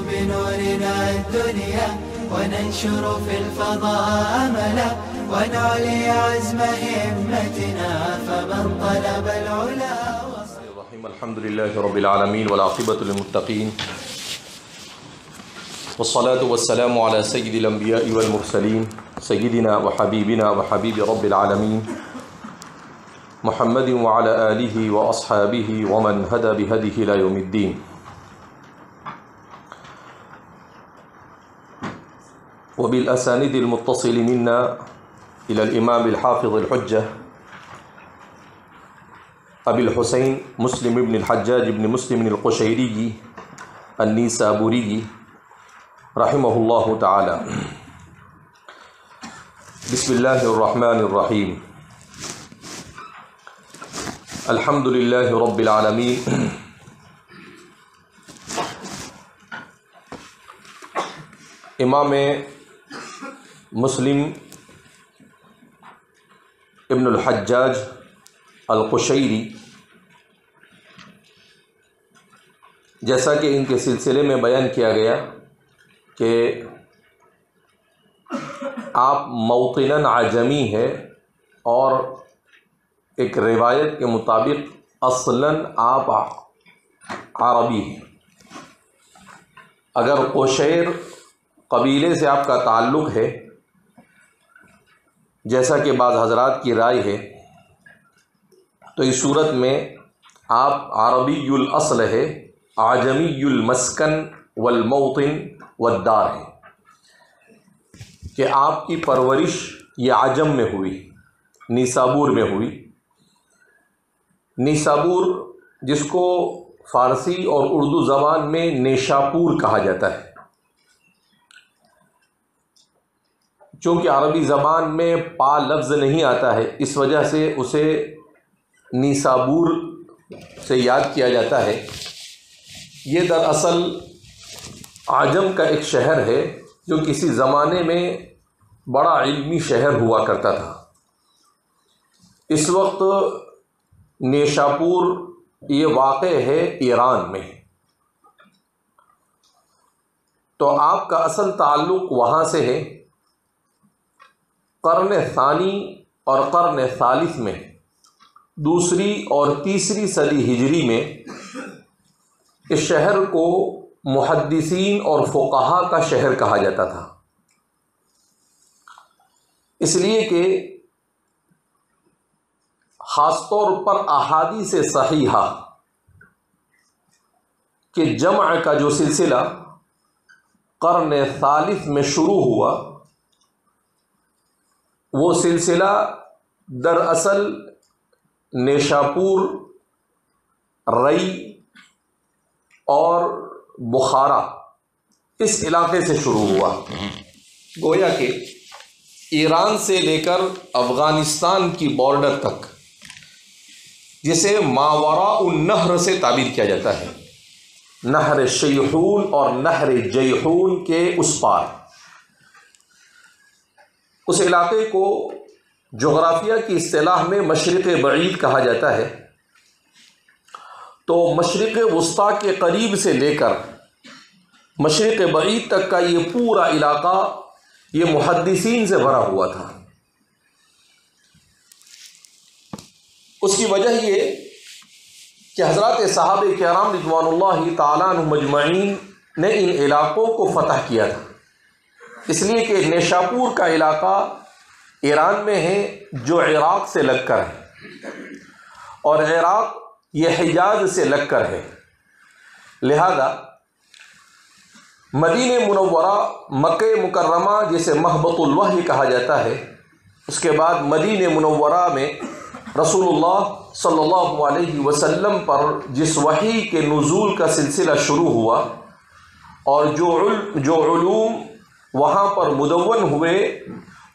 بنورنا الدنيا وننشر في الفضاء أملا ونعلي عزم همتنا فمن طلب العلا الرحيم. الحمد لله رب العالمين والعاقبة للمتقين والصلاة والسلام على سيد الأنبياء والمرسلين سيدنا وحبيبنا وحبيب رب العالمين محمد وعلى آله وأصحابه ومن هدى بهديه إلى يوم الدين. وبالأسانيد المتصل منا إلى الإمام الحافظ الحجة أبي الحسين مسلم بن الحجاج بن مسلم القشيري النيسابوري رحمه الله تعالى. بسم الله الرحمن الرحيم. الحمد لله رب العالمين. امام مسلم ابن الحجاج القشیری، جیسا کہ ان کے سلسلے میں بیان کیا گیا کہ آپ موطناً عجمی ہے اور ایک روایت کے مطابق اصلاً آپ عربی ہیں. اگر قشیر قبیلے سے آپ کا تعلق ہے جیسا کہ بعض حضرات کی رائے ہے تو اس صورت میں آپ عربی الاصل ہے، عجمی المسکن والموطن والدار ہے کہ آپ کی پرورش یہ عجم میں ہوئی، نیسابور میں ہوئی. نیسابور جس کو فارسی اور اردو زبان میں نیشاپور کہا جاتا ہے، چونکہ عربی زبان میں پا لفظ نہیں آتا ہے اس وجہ سے اسے نیسابور سے یاد کیا جاتا ہے. یہ دراصل عجم کا ایک شہر ہے جو کسی زمانے میں بڑا علمی شہر ہوا کرتا تھا. اس وقت نیشاپور یہ واقع ہے ایران میں، تو آپ کا اصل تعلق وہاں سے ہے. قرن ثانی اور قرن ثالث میں، دوسری اور تیسری صدی ہجری میں اس شہر کو محدثین اور فقہا کا شہر کہا جاتا تھا، اس لیے کہ خاص طور پر احادیث صحیحہ کہ جمع کا جو سلسلہ قرن ثالث میں شروع ہوا، وہ سلسلہ دراصل نیشاپور، رئی اور بخارا اس علاقے سے شروع ہوا. گویا کہ ایران سے لے کر افغانستان کی بارڈر تک، جسے ماوراء النہر سے تعبیر کیا جاتا ہے، نہر شیحون اور نہر جیحون کے اس پار، اس علاقے کو جغرافیہ کی اصطلاح میں مشرق بعید کہا جاتا ہے. تو مشرق وسطیٰ کے قریب سے لے کر مشرق بعید تک کا یہ پورا علاقہ یہ محدثین سے بھرا ہوا تھا. اس کی وجہ یہ کہ حضرات صحابہ کرام رضوان اللہ تعالیٰ عنہم اجمعین نے ان علاقوں کو فتح کیا تھا، اس لیے کہ نیشاپور کا علاقہ ایران میں ہے جو عراق سے لگ کر ہے، اور عراق یہ حجاز سے لگ کر ہے. لہذا مدینہ منورہ، مکہ مکرمہ جسے مہبط الوحی کہا جاتا ہے، اس کے بعد مدینہ منورہ میں رسول اللہ صلی اللہ علیہ وسلم پر جس وحی کے نزول کا سلسلہ شروع ہوا اور جو علوم وہاں پر مدون ہوئے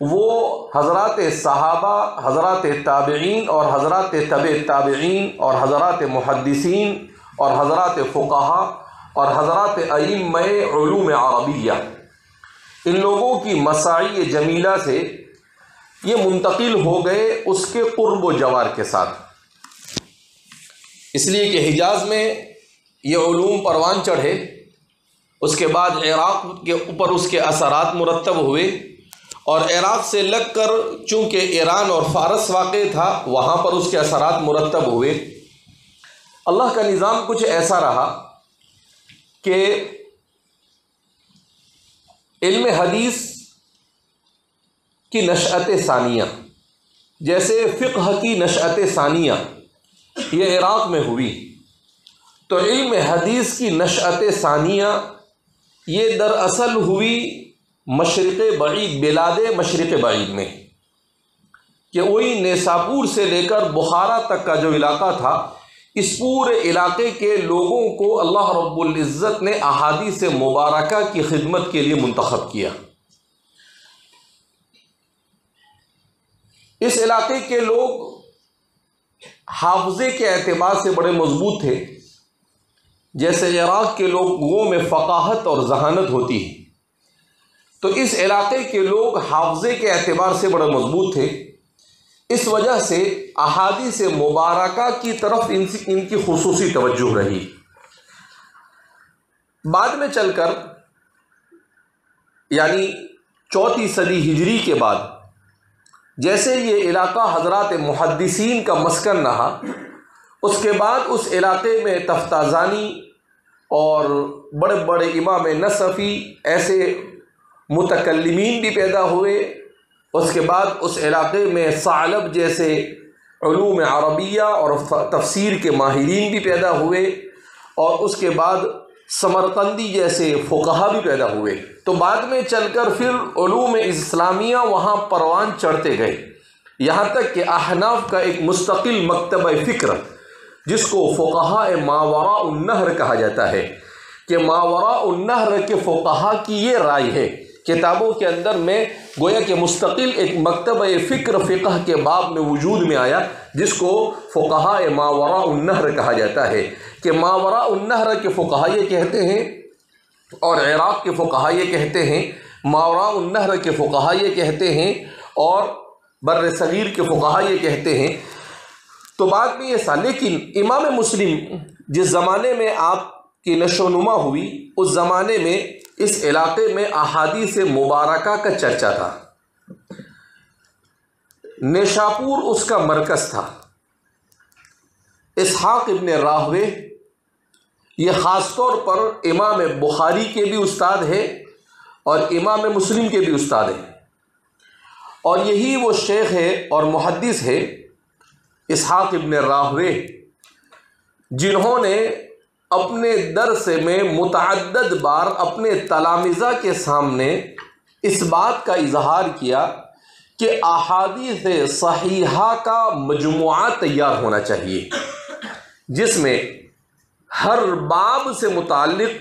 وہ حضرات صحابہ، حضرات تابعین اور حضرات تبع تابعین اور حضرات محدثین اور حضرات فقہا اور حضرات ائمہ علوم عربیہ، ان لوگوں کی مساعی جمیلہ سے یہ منتقل ہو گئے اس کے قرب و جوار کے ساتھ. اس لیے کہ حجاز میں یہ علوم پروان چڑھے اس کے بعد عراق کے اوپر اس کے اثرات مرتب ہوئے، اور عراق سے لگ کر چونکہ ایران اور فارس واقع تھا وہاں پر اس کے اثرات مرتب ہوئے۔ اللہ کا نظام کچھ ایسا رہا کہ علم حدیث کی نشأت ثانیہ، جیسے فقہ کی نشأت ثانیہ یہ عراق میں ہوئی، تو علم حدیث کی نشأت ثانیہ یہ دراصل ہوئی مشرق بعید، بلاد مشرق بعید میں، کہ وہی نیساپور سے لے کر بخارا تک کا جو علاقہ تھا، اس پورے علاقے کے لوگوں کو اللہ رب العزت نے احادیث مبارکہ کی خدمت کے لیے منتخب کیا۔ اس علاقے کے لوگ حافظے کے اعتبار سے بڑے مضبوط تھے، جیسے عراق کے لوگوں میں فقاہت اور ذہانت ہوتی ہے، تو اس علاقے کے لوگ حافظے کے اعتبار سے بڑے مضبوط تھے، اس وجہ سے احادیث مبارکہ کی طرف ان کی خصوصی توجہ رہی۔ بعد میں چل کر یعنی 4 صدی ہجری کے بعد جیسے یہ علاقہ حضرات محدثین کا مسکن رہا، اس کے بعد اس علاقے میں تفتازانی اور بڑے بڑے امام نصفی ایسے متکلمین بھی پیدا ہوئے، اس کے بعد اس علاقے میں ثعلب جیسے علوم عربیہ اور تفسیر کے ماہرین بھی پیدا ہوئے، اور اس کے بعد سمرقندی جیسے فقہا بھی پیدا ہوئے۔ تو بعد میں چل کر پھر علوم اسلامیہ وہاں پروان چڑھتے گئے، یہاں تک کہ احناف کا ایک مستقل مکتبہ فکر جس کو فقہاء ماوراء النہر کہا جاتا ہے، کہ ماوراء النہر کے فقہا کی یہ رائے ہے، کتابوں کے اندر میں گویا کہ مستقل ایک مکتبہ فکر فقہ کے باب میں وجود میں آیا، جس کو فقہاء ماوراء النہر کہا جاتا ہے، کہ ماوراء النہر کے فقہا یہ کہتے ہیں، اور عراق کے فقہا یہ کہتے ہیں، ماوراء النہر کے فقہا یہ کہتے ہیں، اور بر صغیر کے فقہا یہ کہتے ہیں۔ تو بعد میں یہ سا، لیکن امام مسلم جس زمانے میں آپ کی نشو و نما ہوئی، اس زمانے میں اس علاقے میں احادیث مبارکہ کا چرچا تھا۔ نیشاپور اس کا مرکز تھا۔ اسحاق ابن راہوے یہ خاص طور پر امام بخاری کے بھی استاد ہے اور امام مسلم کے بھی استاد ہیں، اور یہی وہ شیخ ہے اور محدث ہے اسحاق ابن راہوے، جنہوں نے اپنے درس میں متعدد بار اپنے تلامذہ کے سامنے اس بات کا اظہار کیا کہ احادیث صحیحہ کا مجموعہ تیار ہونا چاہیے، جس میں ہر باب سے متعلق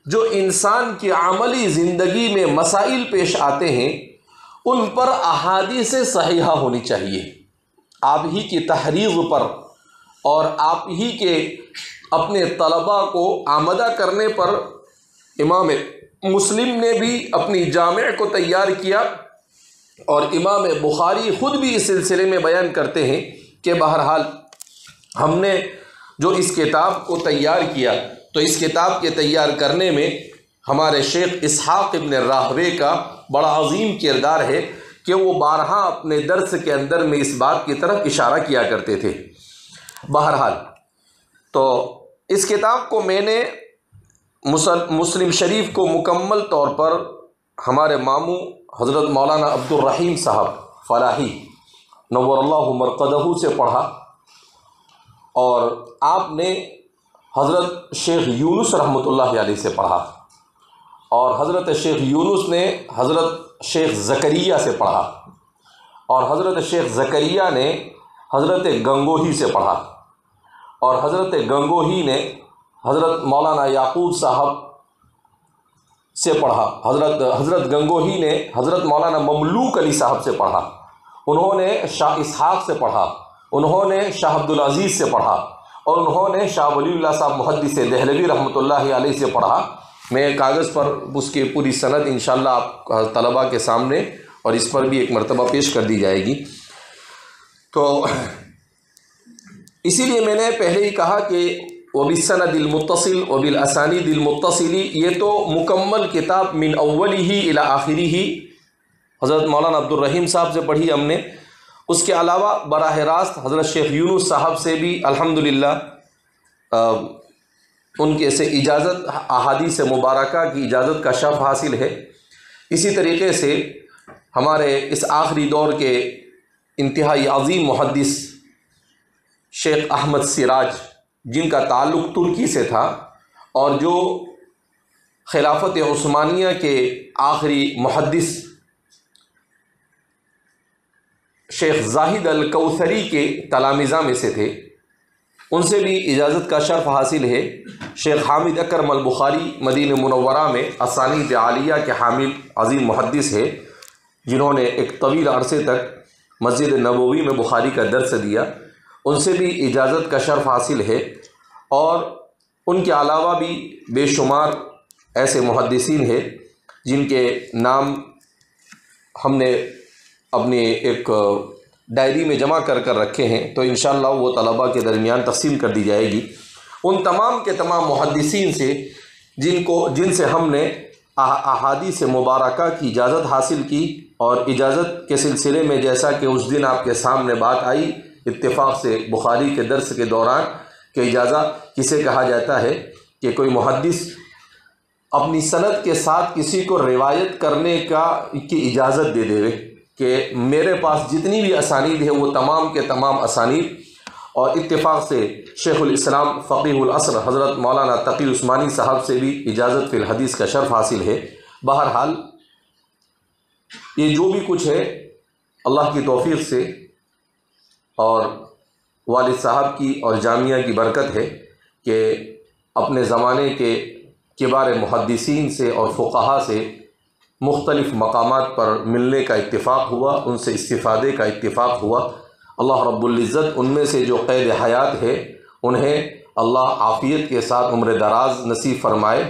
جو انسان کی عملی زندگی میں مسائل پیش آتے ہیں ان پر احادیث صحیحہ ہونی چاہیے۔ آپ ہی کی تحریض پر اور آپ ہی کے اپنے طلباء کو آمادہ کرنے پر امام مسلم نے بھی اپنی جامع کو تیار کیا، اور امام بخاری خود بھی اس سلسلے میں بیان کرتے ہیں کہ بہرحال ہم نے جو اس کتاب کو تیار کیا تو اس کتاب کے تیار کرنے میں ہمارے شیخ اسحاق ابن راہوے کا بڑا عظیم کردار ہے کہ وہ بارہا اپنے درس کے اندر میں اس بات کی طرف اشارہ کیا کرتے تھے۔ بہرحال تو اس کتاب کو میں نے مسلم شریف کو مکمل طور پر ہمارے ماموں حضرت مولانا عبد الرحیم صاحب فلاحی نور اللہ مرقدہ سے پڑھا، اور آپ نے حضرت شیخ یونس رحمۃ اللہ علیہ سے پڑھا، اور حضرت شیخ یونس نے حضرت شیخ زکریا سے پڑھا، اور حضرت شیخ زکریا نے حضرت گنگوہی سے پڑھا، اور حضرت گنگوہی نے حضرت مولانا یعقوب صاحب سے پڑھا، حضرت گنگوہی نے حضرت مولانا مملوک علی صاحب سے پڑھا، انہوں نے شاہ اسحاق سے پڑھا، انہوں نے شاہ عبدالعزیز سے پڑھا، اور انہوں نے شاہ ولی اللہ صاحب محدث دہلوی رحمۃ اللہ علیہ سے پڑھا۔ میں کاغذ پر اس کی پوری سند انشاءاللہ آپ طلباء کے سامنے اور اس پر بھی ایک مرتبہ پیش کر دی جائے گی۔ تو اسی لیے میں نے پہلے ہی کہا کہ وبالسند المتصل وبالاسانید المتصل، یہ تو مکمل کتاب من اولہ الی آخرہ حضرت مولانا عبد الرحیم صاحب سے پڑھی ہم نے۔ اس کے علاوہ براہ راست حضرت شیخ یونس صاحب سے بھی الحمدللہ ان کے سے اجازت، احادیث مبارکہ کی اجازت کا شرف حاصل ہے۔ اسی طریقے سے ہمارے اس آخری دور کے انتہائی عظیم محدث شیخ احمد سراج، جن کا تعلق ترکی سے تھا اور جو خلافت عثمانیہ کے آخری محدث شیخ زاہد الکوثری کے تلامذہ میں سے تھے، ان سے بھی اجازت کا شرف حاصل ہے۔ شیخ حامد اکرم البخاری مدینہ منورہ میں اسانید عالیہ کے حامل عظیم محدث ہے، جنہوں نے ایک طویل عرصے تک مسجد نبوی میں بخاری کا درس دیا، ان سے بھی اجازت کا شرف حاصل ہے۔ اور ان کے علاوہ بھی بے شمار ایسے محدثین ہیں جن کے نام ہم نے اپنی ایک ڈائری میں جمع کر رکھے ہیں، تو انشاءاللہ وہ طلباء کے درمیان تقسیم کر دی جائے گی۔ ان تمام کے تمام محدثین سے جن سے ہم نے احادیث مبارکہ کی اجازت حاصل کی، اور اجازت کے سلسلے میں جیسا کہ اس دن آپ کے سامنے بات آئی اتفاق سے بخاری کے درس کے دوران کہ اجازت کسے کہا جاتا ہے کہ کوئی محدث اپنی سند کے ساتھ کسی کو روایت کرنے کی اجازت دے دے کہ میرے پاس جتنی بھی اسانید ہے وہ تمام کے تمام اسانید، اور اتفاق سے شیخ الاسلام فقیہ العصر حضرت مولانا تقی عثمانی صاحب سے بھی اجازت فی الحدیث کا شرف حاصل ہے۔ بہرحال یہ جو بھی کچھ ہے اللہ کی توفیق سے اور والد صاحب کی اور جامعہ کی برکت ہے کہ اپنے زمانے کے کبار محدثین سے اور فقہا سے مختلف مقامات پر ملنے کا اتفاق ہوا، ان سے استفادے کا اتفاق ہوا۔ اللہ رب العزت ان میں سے جو قید حیات ہے انہیں اللہ عافیت کے ساتھ عمر دراز نصیب فرمائے،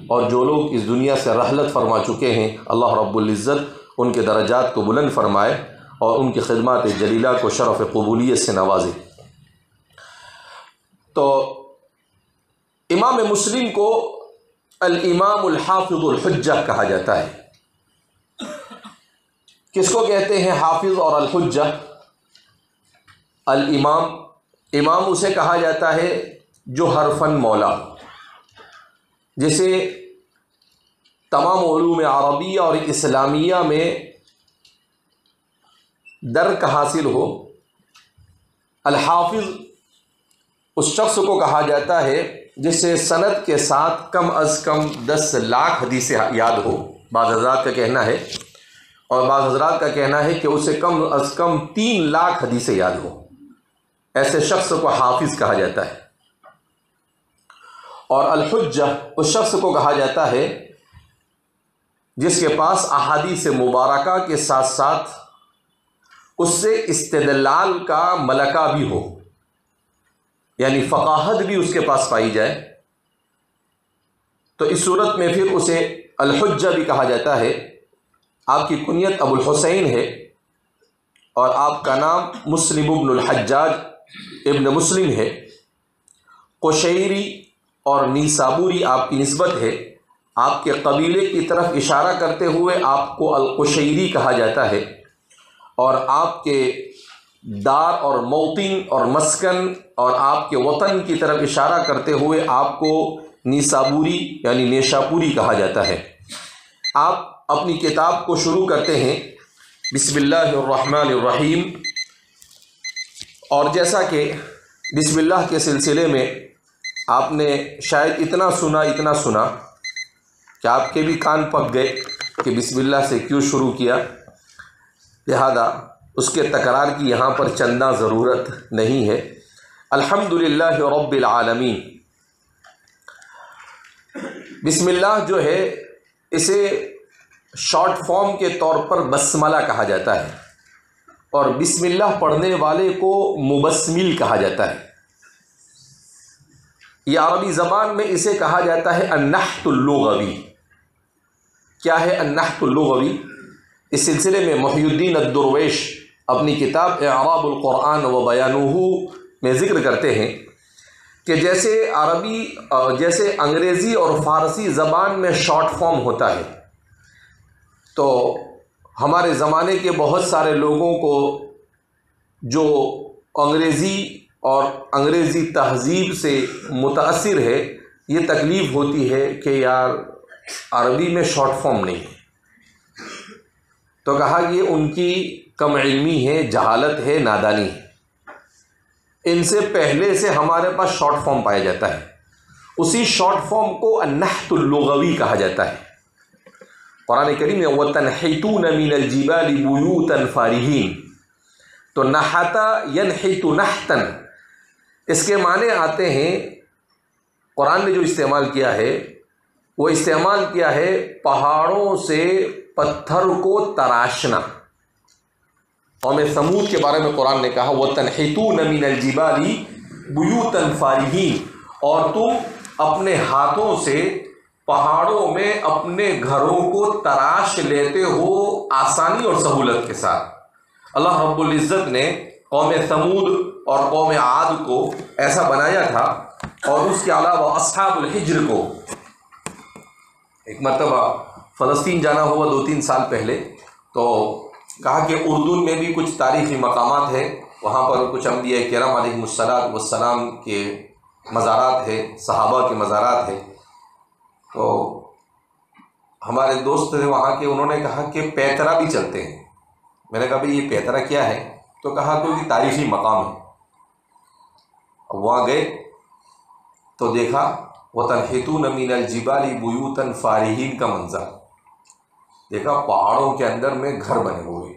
اور جو لوگ اس دنیا سے رحلت فرما چکے ہیں اللہ رب العزت ان کے درجات کو بلند فرمائے اور ان کی خدمات جلیلہ کو شرف قبولیت سے نوازے۔ تو امام مسلم کو الامام الحافظ الحجہ کہا جاتا ہے۔ کس کو کہتے ہیں حافظ اور الحجہ؟ امام اسے کہا جاتا ہے جو ہر فن مولا، جسے تمام علوم عربیہ اور اسلامیہ میں درک حاصل ہو۔ الحافظ اس شخص کو کہا جاتا ہے جسے سند کے ساتھ کم از کم 10 لاکھ حدیثیں یاد ہو، بعض حضرات کا کہنا ہے، اور بعض حضرات کا کہنا ہے کہ اسے کم از کم 3 لاکھ حدیثیں یاد ہو، ایسے شخص کو حافظ کہا جاتا ہے۔ اور الحجہ اس شخص کو کہا جاتا ہے جس کے پاس احادیث مبارکہ کے ساتھ ساتھ اس سے استدلال کا ملکہ بھی ہو، یعنی فقاہت بھی اس کے پاس پائی جائے، تو اس صورت میں پھر اسے الحجہ بھی کہا جاتا ہے۔ آپ کی کنیت ابو الحسین ہے اور آپ کا نام مسلم ابن الحجاج ابن مسلم ہے، قشیری اور نیسابوری آپ کی نسبت ہے۔ آپ کے قبیلے کی طرف اشارہ کرتے ہوئے آپ کو القشیری کہا جاتا ہے، اور آپ کے دار اور موطن اور مسکن اور آپ کے وطن کی طرف اشارہ کرتے ہوئے آپ کو نیسابوری یعنی نیشاپوری کہا جاتا ہے۔ آپ اپنی کتاب کو شروع کرتے ہیں بسم اللہ الرحمن الرحیم، اور جیسا کہ بسم اللہ کے سلسلے میں آپ نے شاید اتنا سنا کہ آپ کے بھی کان پک گئے کہ بسم اللہ سے کیوں شروع کیا، لہذا اس کے تکرار کی یہاں پر چندہ ضرورت نہیں ہے۔ الحمدللہ رب العالمین، بسم اللہ جو ہے اسے شارٹ فارم کے طور پر بسملہ کہا جاتا ہے، اور بسم اللہ پڑھنے والے کو مبسمل کہا جاتا ہے۔ یہ عربی زبان میں اسے کہا جاتا ہے النحت اللغوی۔ کیا ہے النحت اللغوی؟ اس سلسلے میں محی الدین الدرویش اپنی کتاب اعراب القرآن و بیانہ میں ذکر کرتے ہیں کہ جیسے انگریزی اور فارسی زبان میں شارٹ فارم ہوتا ہے، تو ہمارے زمانے کے بہت سارے لوگوں کو جو انگریزی اور انگریزی تہذیب سے متاثر ہے، یہ تکلیف ہوتی ہے کہ یار عربی میں شارٹ فارم نہیں ہے، تو کہا کہ ان کی کم علمی ہے، جہالت ہے، نادانی ہے۔ ان سے پہلے سے ہمارے پاس شارٹ فارم پایا جاتا ہے، اسی شارٹ فارم کو النحت اللغوی کہا جاتا ہے۔ قرآن کریم میں وَتَنْحِتُونَ مِنَ الْجِبَالِ بُيُوتًا فَارِهِينَ، تو نحتا ینحت نحتن، اس کے معنی آتے ہیں، قرآن نے جو استعمال کیا ہے وہ استعمال کیا ہے پہاڑوں سے پتھر کو تراشنا۔ قوم ثمود کے بارے میں قرآن نے کہا وَتَنْحِتُونَ مِنَ الْجِبَالِ بُيُوتًا فَارِهِينَ، اور تم اپنے ہاتھوں سے پہاڑوں میں اپنے گھروں کو تراش لیتے ہو آسانی اور سہولت کے ساتھ۔ اللہ رب العزت نے قوم ثمود اور قوم عاد کو ایسا بنایا تھا، اور اس کے علاوہ اصحاب الحجر کو، ایک مرتبہ فلسطین جانا ہوا 2-3 سال پہلے، تو کہا کہ اردن میں بھی کچھ تاریخی مقامات ہیں، وہاں پر کچھ انبیاء کرام علیہم السلام کے مزارات ہیں، صحابہ کے مزارات ہیں۔ تو ہمارے دوست تھے وہاں کے، انہوں نے کہا کہ پیترا بھی چلتے ہیں۔ میں نے کہا بھئی یہ پیترا کیا ہے؟ تو کہا کہ تاریخی مقام ہے۔ اب وہاں گئے تو دیکھا وَتَنْحِتُونَ مِنَ الْجِبَالِ بُيُوتًا فَارِهِينَ کا منظر دیکھا، پہاڑوں کے اندر میں گھر بنے ہوئے،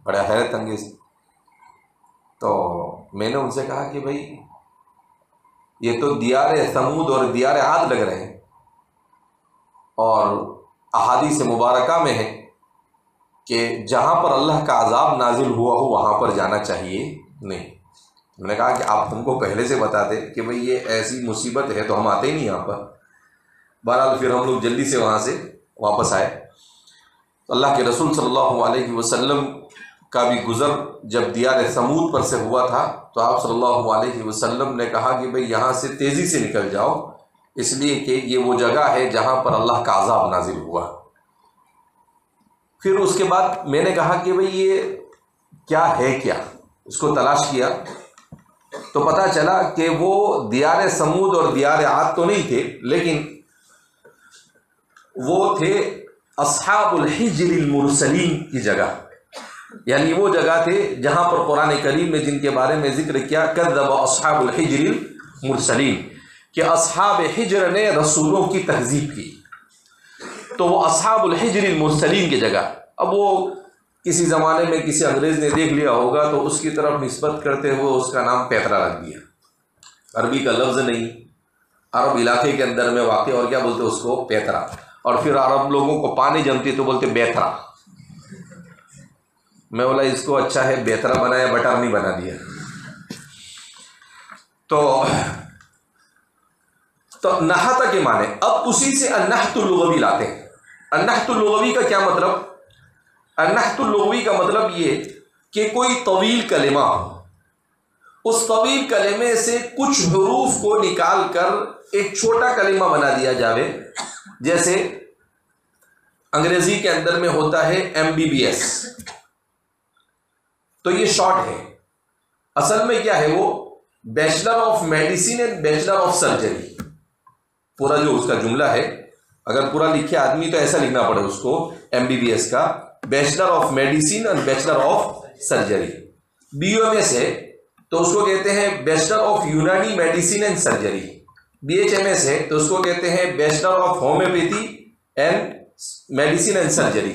بڑا حیرت انگیز۔ تو میں نے ان سے کہا کہ بھئی یہ تو دیار ثمود اور دیار عاد لگ رہے ہیں، اور احادیث مبارکہ میں ہے کہ جہاں پر اللہ کا عذاب نازل ہوا ہو وہاں پر جانا چاہیے نہیں۔ میں نے کہا کہ آپ ہم کو پہلے سے بتاتے کہ بھئی یہ ایسی مصیبت ہے تو ہم آتے ہی نہیں یہاں پر۔ بہرحال پھر ہم لوگ جلدی سے وہاں سے واپس آئے۔ اللہ کے رسول صلی اللہ علیہ وسلم کا بھی گزر جب دیار ثمود پر سے ہوا تھا، تو آپ صلی اللہ علیہ وسلم نے کہا کہ بھئی یہاں سے تیزی سے نکل جاؤ، اس لیے کہ یہ وہ جگہ ہے جہاں پر اللہ کا عذاب نازل ہوا۔ پھر اس کے بعد میں نے کہا کہ بھئی یہ کیا ہے، کیا اس کو تلاش کیا، تو پتہ چلا کہ وہ دیار ثمود اور دیار عاد تو نہیں تھے، لیکن وہ تھے اصحاب الحجر المرسلین کی جگہ، یعنی وہ جگہ تھے جہاں پر قرآن کریم نے جن کے بارے میں ذکر کیا کذب اصحاب الحجر المرسلین، کہ اصحاب حجر نے رسولوں کی تکذیب کی، تو وہ اصحاب الحجر المرسلین کی جگہ۔ اب وہ کسی زمانے میں کسی انگریز نے دیکھ لیا ہوگا تو اس کی طرف نسبت کرتے ہوئے اس کا نام پیترا رکھ دیا، عربی کا لفظ نہیں، عرب علاقے کے اندر میں واقع، اور کیا بولتے اس کو؟ پیترا۔ اور پھر عرب لوگوں کو پانی جمتی تو بولتے بیترا۔ میں بولا اس کو اچھا ہے بیترا بنایا، بٹر نہیں بنا دیا۔ تو نحت کے معنی، اب اسی سے النحت اللغوی لاتے ہیں۔ النحت اللغوی کا کیا مطلب؟ النحت اللغوی کا مطلب یہ کہ کوئی طویل کلمہ ہو، اس طویل کلمے سے کچھ حروف کو نکال کر ایک چھوٹا کلمہ بنا دیا جاوے، جیسے انگریزی کے اندر میں ہوتا ہے MBBS، تو یہ شارٹ ہے، اصل میں کیا ہے وہ bachelor of medicine and bachelor of surgery. پورا جو اس کا جملہ ہے، اگر پورا لکھے آدمی تو ایسا لکھنا پڑے اس کو، MBBS کا bachelor of medicine and bachelor of surgery. BUMS ہے تو اس کو کہتے ہیں bachelor of Unani medicine and surgery. BHMS ہے تو اس کو کہتے ہیں bachelor of homeopathy and medicine and surgery.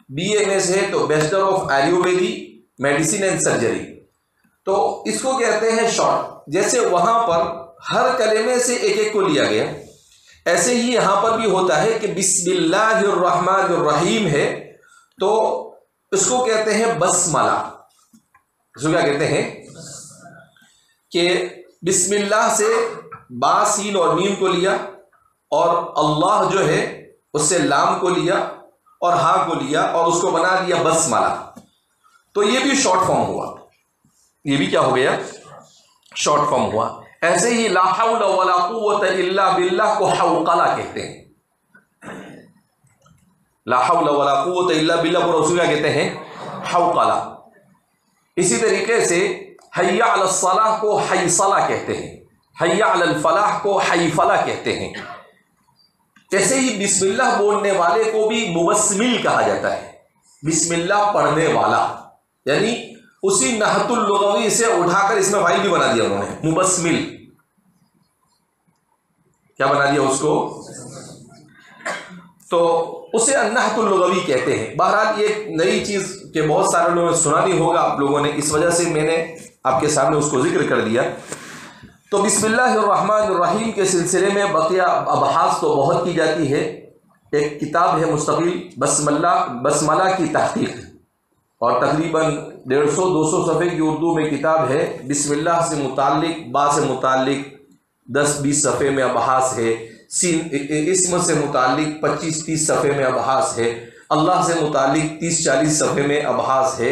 BMS ہے تو bachelor of Ayurvedic medicine and surgery. تو اس کو کہتے ہیں شارٹ۔ جیسے وہاں پر ہر کلمے سے ایک ایک کو لیا گیا، ایسے ہی یہاں پر بھی ہوتا ہے کہ بسم اللہ الرحمن الرحیم ہے تو اس کو کہتے ہیں بسملہ۔ اس کو کیا کہتے ہیں کہ بسم اللہ سے با، سین اور میم کو لیا، اور اللہ جو ہے اس سے لام کو لیا اور ہا کو لیا اور اس کو بنا دیا بسملہ۔ تو یہ بھی شارٹ فارم ہوا، یہ بھی کیا ہو گیا؟ شارٹ فارم ہوا. ایسے ہی لا حول ولا قوت الا باللہ کو حوقلہ کہتے ہیں. لا حول ولا قوت الا باللہ کو رسول کیا کہتے ہیں؟ حوقلہ. اسی طریقے سے حی علی الصلاح کو حیصلہ کہتے ہیں، حی علی الفلاح کو حیفلہ کہتے ہیں. ایسے ہی بسم اللہ بولنے والے کو بھی مبسمل کہا جاتا ہے، بسم اللہ پڑھنے والا، یعنی اسی نحت اللغوی سے اٹھا کر اس میں فائل بھی بنا دیا انہوں نے، مبسمل. کیا بنا دیا اس کو؟ تو اسے النحت اللغوی کہتے ہیں. بہرحال یہ ایک نئی چیز کہ بہت سارے لوگوں نے سنا نہیں ہوگا آپ لوگوں نے، اس وجہ سے میں نے آپ کے سامنے اس کو ذکر کر دیا. تو بسم اللہ الرحمن الرحیم کے سلسلے میں بقیہ ابحاث تو بہت کی جاتی ہے. ایک کتاب ہے مستقل بسملہ کی تحقیق، اور تقریباً 150-200 صفحے کی اردو میں کتاب ہے. بسم اللہ سے متعلق، با سے متعلق 10-20 صفحے میں ابحاث ہے، اسم سے متعلق 25-30 صفحے میں ابحاث ہے، اللہ سے متعلق 30-40 صفحے میں ابحاث ہے،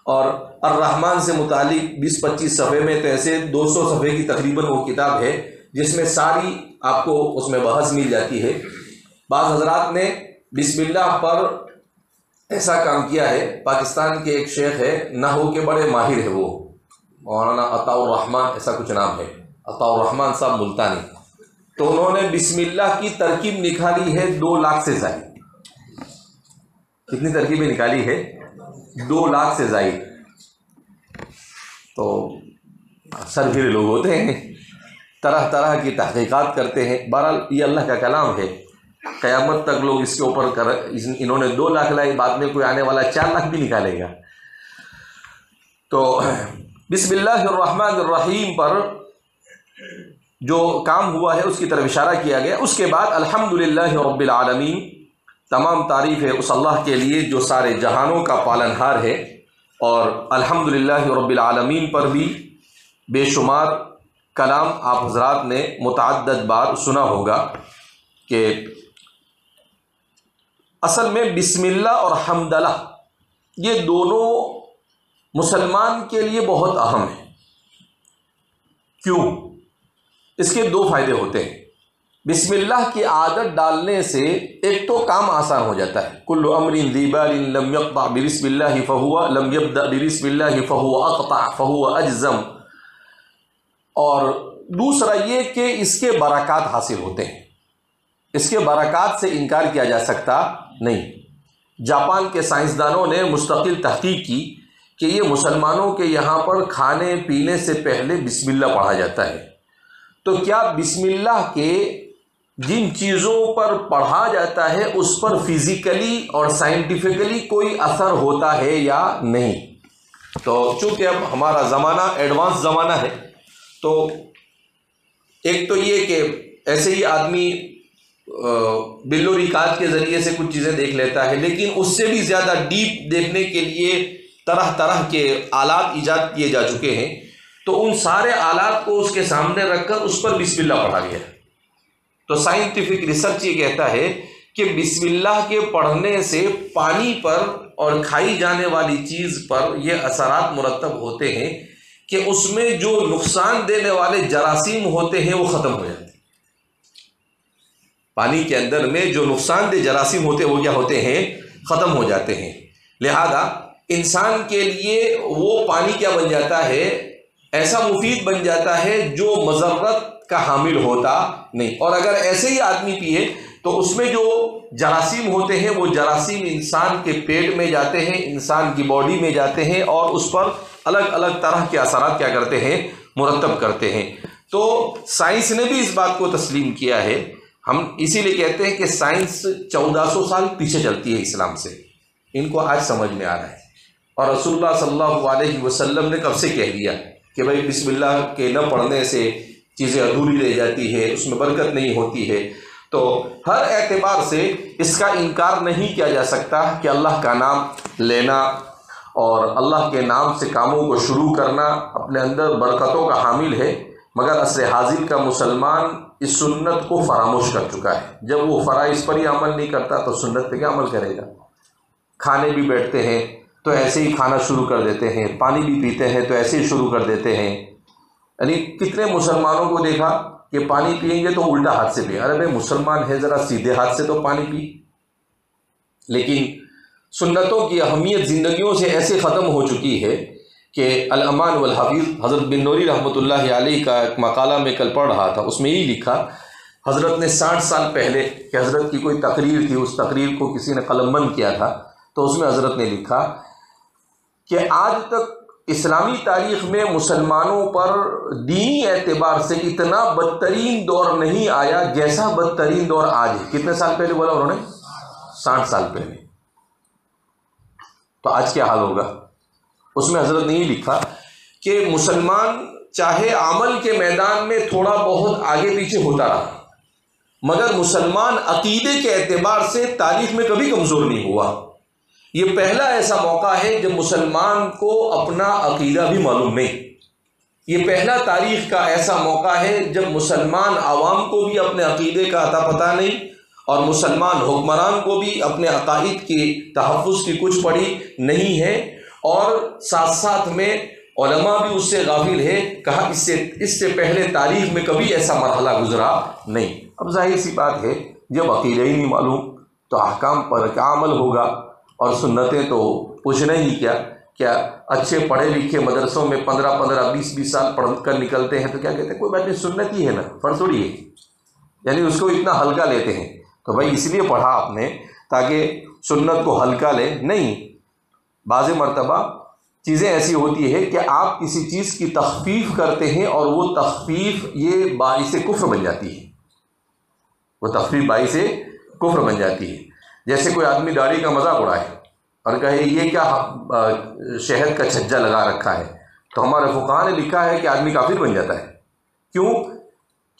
اور الرحمن سے متعلق 20-25 صفحے میں. تو ایسے 200 صفحے کی تقریباً وہ کتاب ہے جس میں ساری آپ کو اس میں بحث مل جاتی ہے. بعض حضرات نے بسم اللہ پر ایسا کام کیا ہے. پاکستان کے ایک شیخ ہے، نحو کے بڑے ماہر ہے، وہ مولانا عطاء الرحمن ایسا کچھ نام ہے، عطاء الرحمن صاحب ملتانی. تو انہوں نے بسم اللہ کی ترکیب نکالی ہے 2 لاکھ سے زائد. کتنی ترکیبیں نکالی ہے؟ 2 لاکھ سے زائد. تو سرگرے لوگ ہوتے ہیں، طرح طرح کی تحقیقات کرتے ہیں. بہرحال یہ اللہ کا کلام ہے، قیامت تک لوگ اس کے اوپر انہوں نے 2 لاکھ لائی، بعد میں کوئی آنے والا 4 لاکھ بھی نکالے گا. تو بسم اللہ الرحمن الرحیم پر جو کام ہوا ہے اس کی طرف اشارہ کیا گیا. اس کے بعد الحمدللہ رب العالمین، تمام تعریف ہے اس اللہ کے لیے جو سارے جہانوں کا پالنہار ہے. اور الحمدللہ رب العالمین پر بھی بے شمار کلام آپ حضرات نے متعدد بار سنا ہوگا کہ اصل میں بسم اللہ اور حمدلہ یہ دونوں مسلمان کے لیے بہت اہم ہیں. کیوں؟ اس کے 2 فائدے ہوتے ہیں. بسم اللہ کی عادت ڈالنے سے ایک تو کام آسان ہو جاتا ہے. کل امر ذی بال لم یقطع بسم اللہ فہو لم یبدأ بسم اللہ فہو اقطع فہو اجزم. اور دوسرا یہ کہ اس کے برکات حاصل ہوتے ہیں، اس کے برکات سے انکار کیا جا سکتا نہیں. جاپان کے سائنسدانوں نے مستقل تحقیق کی کہ یہ مسلمانوں کے یہاں پر کھانے پینے سے پہلے بسم اللہ پڑھا جاتا ہے. تو کیا بسم اللہ کے جن چیزوں پر پڑھا جاتا ہے اس پر فزیکلی اور سائنٹیفکلی کوئی اثر ہوتا ہے یا نہیں؟ تو چونکہ اب ہمارا زمانہ ایڈوانس زمانہ ہے، تو ایک تو یہ کہ ایسے ہی آدمی بلو ریکارڈ کے ذریعے سے کچھ چیزیں دیکھ لیتا ہے، لیکن اس سے بھی زیادہ ڈیپ دیکھنے کے لیے طرح طرح کے آلات ایجاد کیے جا چکے ہیں. تو ان سارے آلات کو اس کے سامنے رکھ کر اس پر بسم اللہ پڑھا گیا. تو سائنٹیفک ریسرچ یہ کہتا ہے کہ بسم اللہ کے پڑھنے سے پانی پر اور کھائی جانے والی چیز پر یہ اثرات مرتب ہوتے ہیں کہ اس میں جو نقصان دینے والے جراثیم ہوتے ہیں وہ ختم ہو جاتے ہیں. پانی کے اندر میں جو نقصان دہ جراثیم ہوتے ہیں وہ کیا ہوتے ہیں؟ ختم ہو جاتے ہیں. لہذا انسان کے لیے وہ پانی کیا بن جاتا ہے؟ ایسا مفید بن جاتا ہے جو مضرت کا حامل ہوتا نہیں. اور اگر ایسے ہی آدمی پیے تو اس میں جو جراثیم ہوتے ہیں وہ جراثیم انسان کے پیٹ میں جاتے ہیں، انسان کی باڈی میں جاتے ہیں، اور اس پر الگ الگ طرح کے اثرات کیا کرتے ہیں؟ مرتب کرتے ہیں. تو سائنس نے بھی اس بات کو تسلیم کیا ہے. ہم اسی لیے کہتے ہیں کہ سائنس 1400 سال پیچھے چلتی ہے اسلام سے. ان کو آج سمجھ میں آ رہا ہے. اور رسول اللہ صلی اللہ علیہ وسلم نے کب سے کہہ دیا کہ بھائی بسم اللہ کے نہ پڑھنے سے چیزیں ادھوری رہ جاتی ہے، اس میں برکت نہیں ہوتی ہے. تو ہر اعتبار سے اس کا انکار نہیں کیا جا سکتا کہ اللہ کا نام لینا اور اللہ کے نام سے کاموں کو شروع کرنا اپنے اندر برکتوں کا حامل ہے. مگر عصر حاضر کا مسلمان اس سنت کو فراموش کر چکا ہے. جب وہ فرائض پر ہی عمل نہیں کرتا تو سنت پہ کیا عمل کرے گا؟ کھانے بھی بیٹھتے ہیں تو ایسے ہی کھانا شروع کر دیتے ہیں، پانی بھی پیتے ہیں تو ایسے ہی شروع کر دیتے ہیں. یعنی کتنے مسلمانوں کو دیکھا کہ پانی پئیں گے تو الٹا ہاتھ سے پئیں، ارے بھائی مسلمان ہے ذرا سیدھے ہاتھ سے تو پانی پی۔ لیکن سنتوں کی اہمیت زندگیوں سے ایسے ختم ہو چکی ہے کہ الامان والحفیظ حضرت بن نوری رحمۃ اللہ علیہ کا ایک مقالہ میں کل پڑھ رہا تھا، اس میں یہی لکھا، حضرت نے 60 سال پہلے کہ حضرت کی کوئی تقریر تھی، اس تقریر کو کسی نے قلم بند کیا تھا، تو اس میں حضرت نے لکھا کہ آج تک اسلامی تاریخ میں مسلمانوں پر دینی اعتبار سے اتنا بدترین دور نہیں آیا جیسا بدترین دور آج ہے۔ کتنے سال پہلے بولا انہوں نے؟ 60 سال پہلے۔ تو آج کیا حال ہوگا؟ اس میں حضرت نے یہ لکھا کہ مسلمان چاہے عمل کے میدان میں تھوڑا بہت آگے پیچھے ہوتا رہا، مگر مسلمان عقیدے کے اعتبار سے تاریخ میں کبھی کمزور نہیں ہوا۔ یہ پہلا ایسا موقع ہے جب مسلمان کو اپنا عقیدہ بھی معلوم نہیں۔ یہ پہلا تاریخ کا ایسا موقع ہے جب مسلمان عوام کو بھی اپنے عقیدے کا اتا پتہ نہیں، اور مسلمان حکمران کو بھی اپنے عقائد کی تحفظ کی کچھ پڑی نہیں ہے، اور ساتھ ساتھ میں علماء بھی اس سے غافل ہے۔ کہا اس سے پہلے تاریخ میں کبھی ایسا مرحلہ گزرا نہیں۔ اب ظاہر سی بات ہے جب عقیدہ ہی نہیں معلوم تو احکام پر کیا عمل ہوگا؟ اور سنتیں تو پوچھنا ہی کیا اچھے پڑھے لکھے مدرسوں میں 15 20 سال پڑھ کر نکلتے ہیں تو کیا کہتے ہیں کوئی بات نہیں، سنت ہی ہے نا، فرض تھوڑی ہے، یعنی اس کو اتنا ہلکا لیتے ہیں۔ تو بھائی اس لیے پڑھا آپ نے تاکہ سنت کو ہلکا لے؟ نہیں، بعض مرتبہ چیزیں ایسی ہوتی ہے کہ آپ کسی چیز کی تخفیف کرتے ہیں اور وہ تخفیف یہ باعث کفر بن جاتی ہے، وہ تخفیف باعث کفر بن جاتی ہے۔ جیسے کوئی آدمی داڑھی کا مذاق اڑائے اور کہے یہ کیا شہد کا چھجا لگا رکھا ہے، تو ہمارے فقہاء نے لکھا ہے کہ آدمی کافر بن جاتا ہے۔ کیوں؟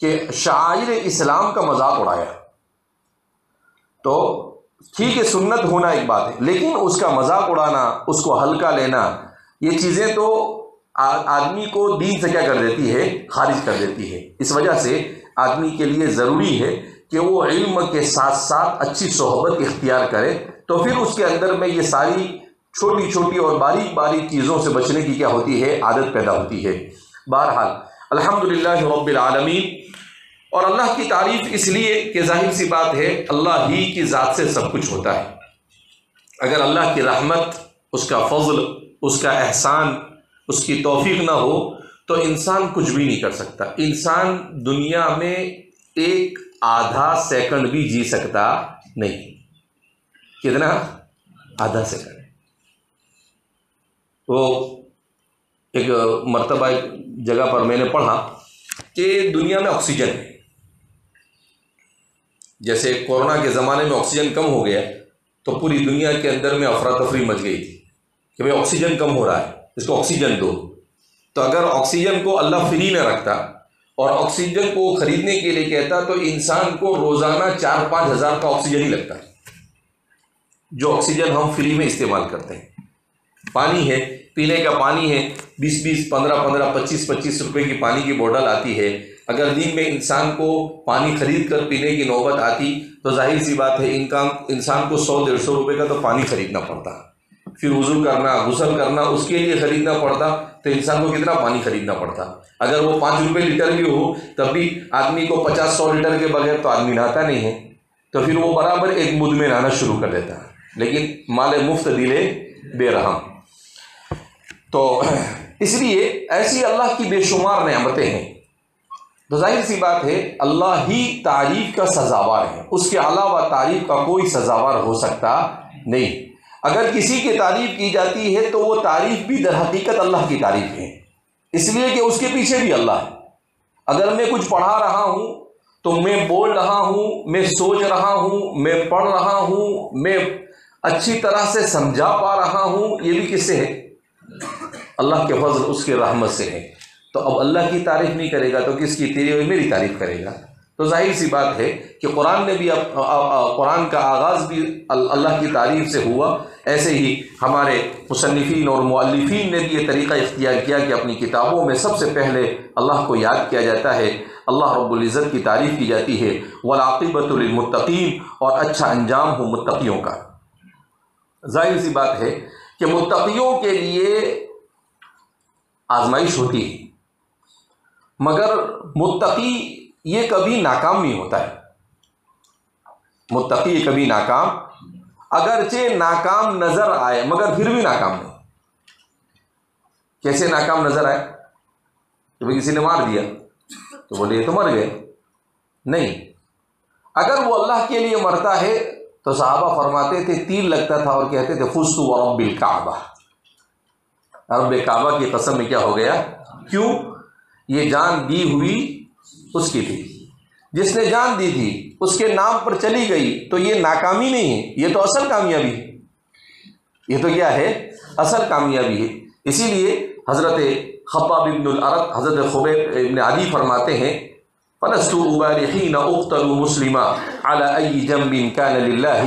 کہ شعائر اسلام کا مذاق اڑایا۔ تو ٹھیک ہے سنت ہونا ایک بات ہے، لیکن اس کا مذاق اڑانا، اس کو ہلکا لینا، یہ چیزیں تو آدمی کو دین سے کیا کر دیتی ہے؟ خارج کر دیتی ہے۔ اس وجہ سے آدمی کے لیے ضروری ہے کہ وہ علم کے ساتھ ساتھ اچھی صحبت اختیار کرے، تو پھر اس کے اندر میں یہ ساری چھوٹی چھوٹی اور باریک باریک چیزوں سے بچنے کی کیا ہوتی ہے؟ عادت پیدا ہوتی ہے۔ بہرحال الحمدللہ رب العالمین، اور اللہ کی تعریف اس لیے کہ ظاہر سی بات ہے اللہ ہی کی ذات سے سب کچھ ہوتا ہے۔ اگر اللہ کی رحمت، اس کا فضل، اس کا احسان، اس کی توفیق نہ ہو تو انسان کچھ بھی نہیں کر سکتا۔ انسان دنیا میں ایک آدھا سیکنڈ بھی جی سکتا نہیں۔ کتنا؟ آدھا سیکنڈ۔ وہ ایک مرتبہ ایک جگہ پر میں نے پڑھا کہ دنیا میں آکسیجن ہے، جیسے کورونا کے زمانے میں آکسیجن کم ہو گیا تو پوری دنیا کے اندر میں افراتفری مچ گئی تھی کہ بھئی آکسیجن کم ہو رہا ہے، اس کو آکسیجن دو۔ تو اگر آکسیجن کو اللہ فری میں رکھتا اور آکسیجن کو خریدنے کے لیے کہتا تو انسان کو روزانہ 4-5 ہزار کا آکسیجن ہی لگتا ہے، جو آکسیجن ہم فری میں استعمال کرتے ہیں۔ پانی ہے، پینے کا پانی ہے، 20 15 25 روپے کی پانی کی بوتل آتی ہے۔ اگر دن میں انسان کو پانی خرید کر پینے کی نوبت آتی تو ظاہر سی بات ہے انسان کو 100-150 روپے کا تو پانی خریدنا پڑتا، پھر وضو کرنا، غسل کرنا، اس کے لیے خریدنا پڑتا، تو انسان کو کتنا پانی خریدنا پڑتا۔ اگر وہ 5 روپے لیٹر بھی ہو تب بھی آدمی کو 50-100 لیٹر کے بغیر تو آدمی نہاتا نہیں ہے، تو پھر وہ برابر ایک مد میں نہانا شروع کر دیتا ہے۔ لیکن مال مفت دلے بے رحم۔ تو اس لیے ایسی اللہ کی بے شمار نعمتیں ہیں، تو ظاہر سی بات ہے اللہ ہی تعریف کا سزاوار ہے، اس کے علاوہ تعریف کا کوئی سزاوار ہو سکتا نہیں۔ اگر کسی کی تعریف کی جاتی ہے تو وہ تعریف بھی در حقیقت اللہ کی تعریف ہے، اس لیے کہ اس کے پیچھے بھی اللہ ہے۔ اگر میں کچھ پڑھا رہا ہوں تو میں بول رہا ہوں، میں سوچ رہا ہوں، میں پڑھ رہا ہوں، میں اچھی طرح سے سمجھا پا رہا ہوں، یہ بھی کس سے ہے؟ اللہ کے فضل، اس کی رحمت سے ہے۔ تو اب اللہ کی تعریف نہیں کرے گا تو کس کی؟ تیری اور میری تعریف کرے گا۔ تو ظاہر سی بات ہے کہ قرآن نے بھی قرآن کا آغاز بھی اللہ کی تعریف سے ہوا، ایسے ہی ہمارے مصنفین اور مؤلفین نے بھی یہ طریقہ اختیار کیا کہ اپنی کتابوں میں سب سے پہلے اللہ کو یاد کیا جاتا ہے، اللہ رب العزت کی تعریف کی جاتی ہے، والعاقبۃ للمتقین، اور اچھا انجام ہو متقیوں کا۔ ظاہر سی بات ہے کہ متقیوں کے لیے آزمائش ہوتی ہے، مگر متقی یہ کبھی ناکام نہیں ہوتا ہے. متقی کبھی ناکام، اگرچہ ناکام نظر آئے مگر پھر بھی ناکام نہیں. کیسے ناکام نظر آئے؟ کہ بھئی کسی نے مار دیا تو بولے یہ تو مر گئے. نہیں، اگر وہ اللہ کے لیے مرتا ہے تو صحابہ فرماتے تھے تیر لگتا تھا اور کہتے تھے فزت ورب الکعبہ، رب کعبہ کی قسم میں کیا ہو گیا. کیوں؟ یہ جان دی ہوئی اس کی تھی، جس نے جان دی تھی اس کے نام پر چلی گئی، تو یہ ناکامی نہیں ہے، یہ تو اصل کامیابی ہے. یہ تو کیا ہے؟ اصل کامیابی ہے. اسی لیے حضرت خباب بن الارت، حضرت خبیب ابن عدی فرماتے ہیں فَلَسْتُ أُبَالِي حِينَ أُقْتَلُ مُسْلِمًا عَلَى أَيِّ جَنْبٍ كَانَ لِلَّهِ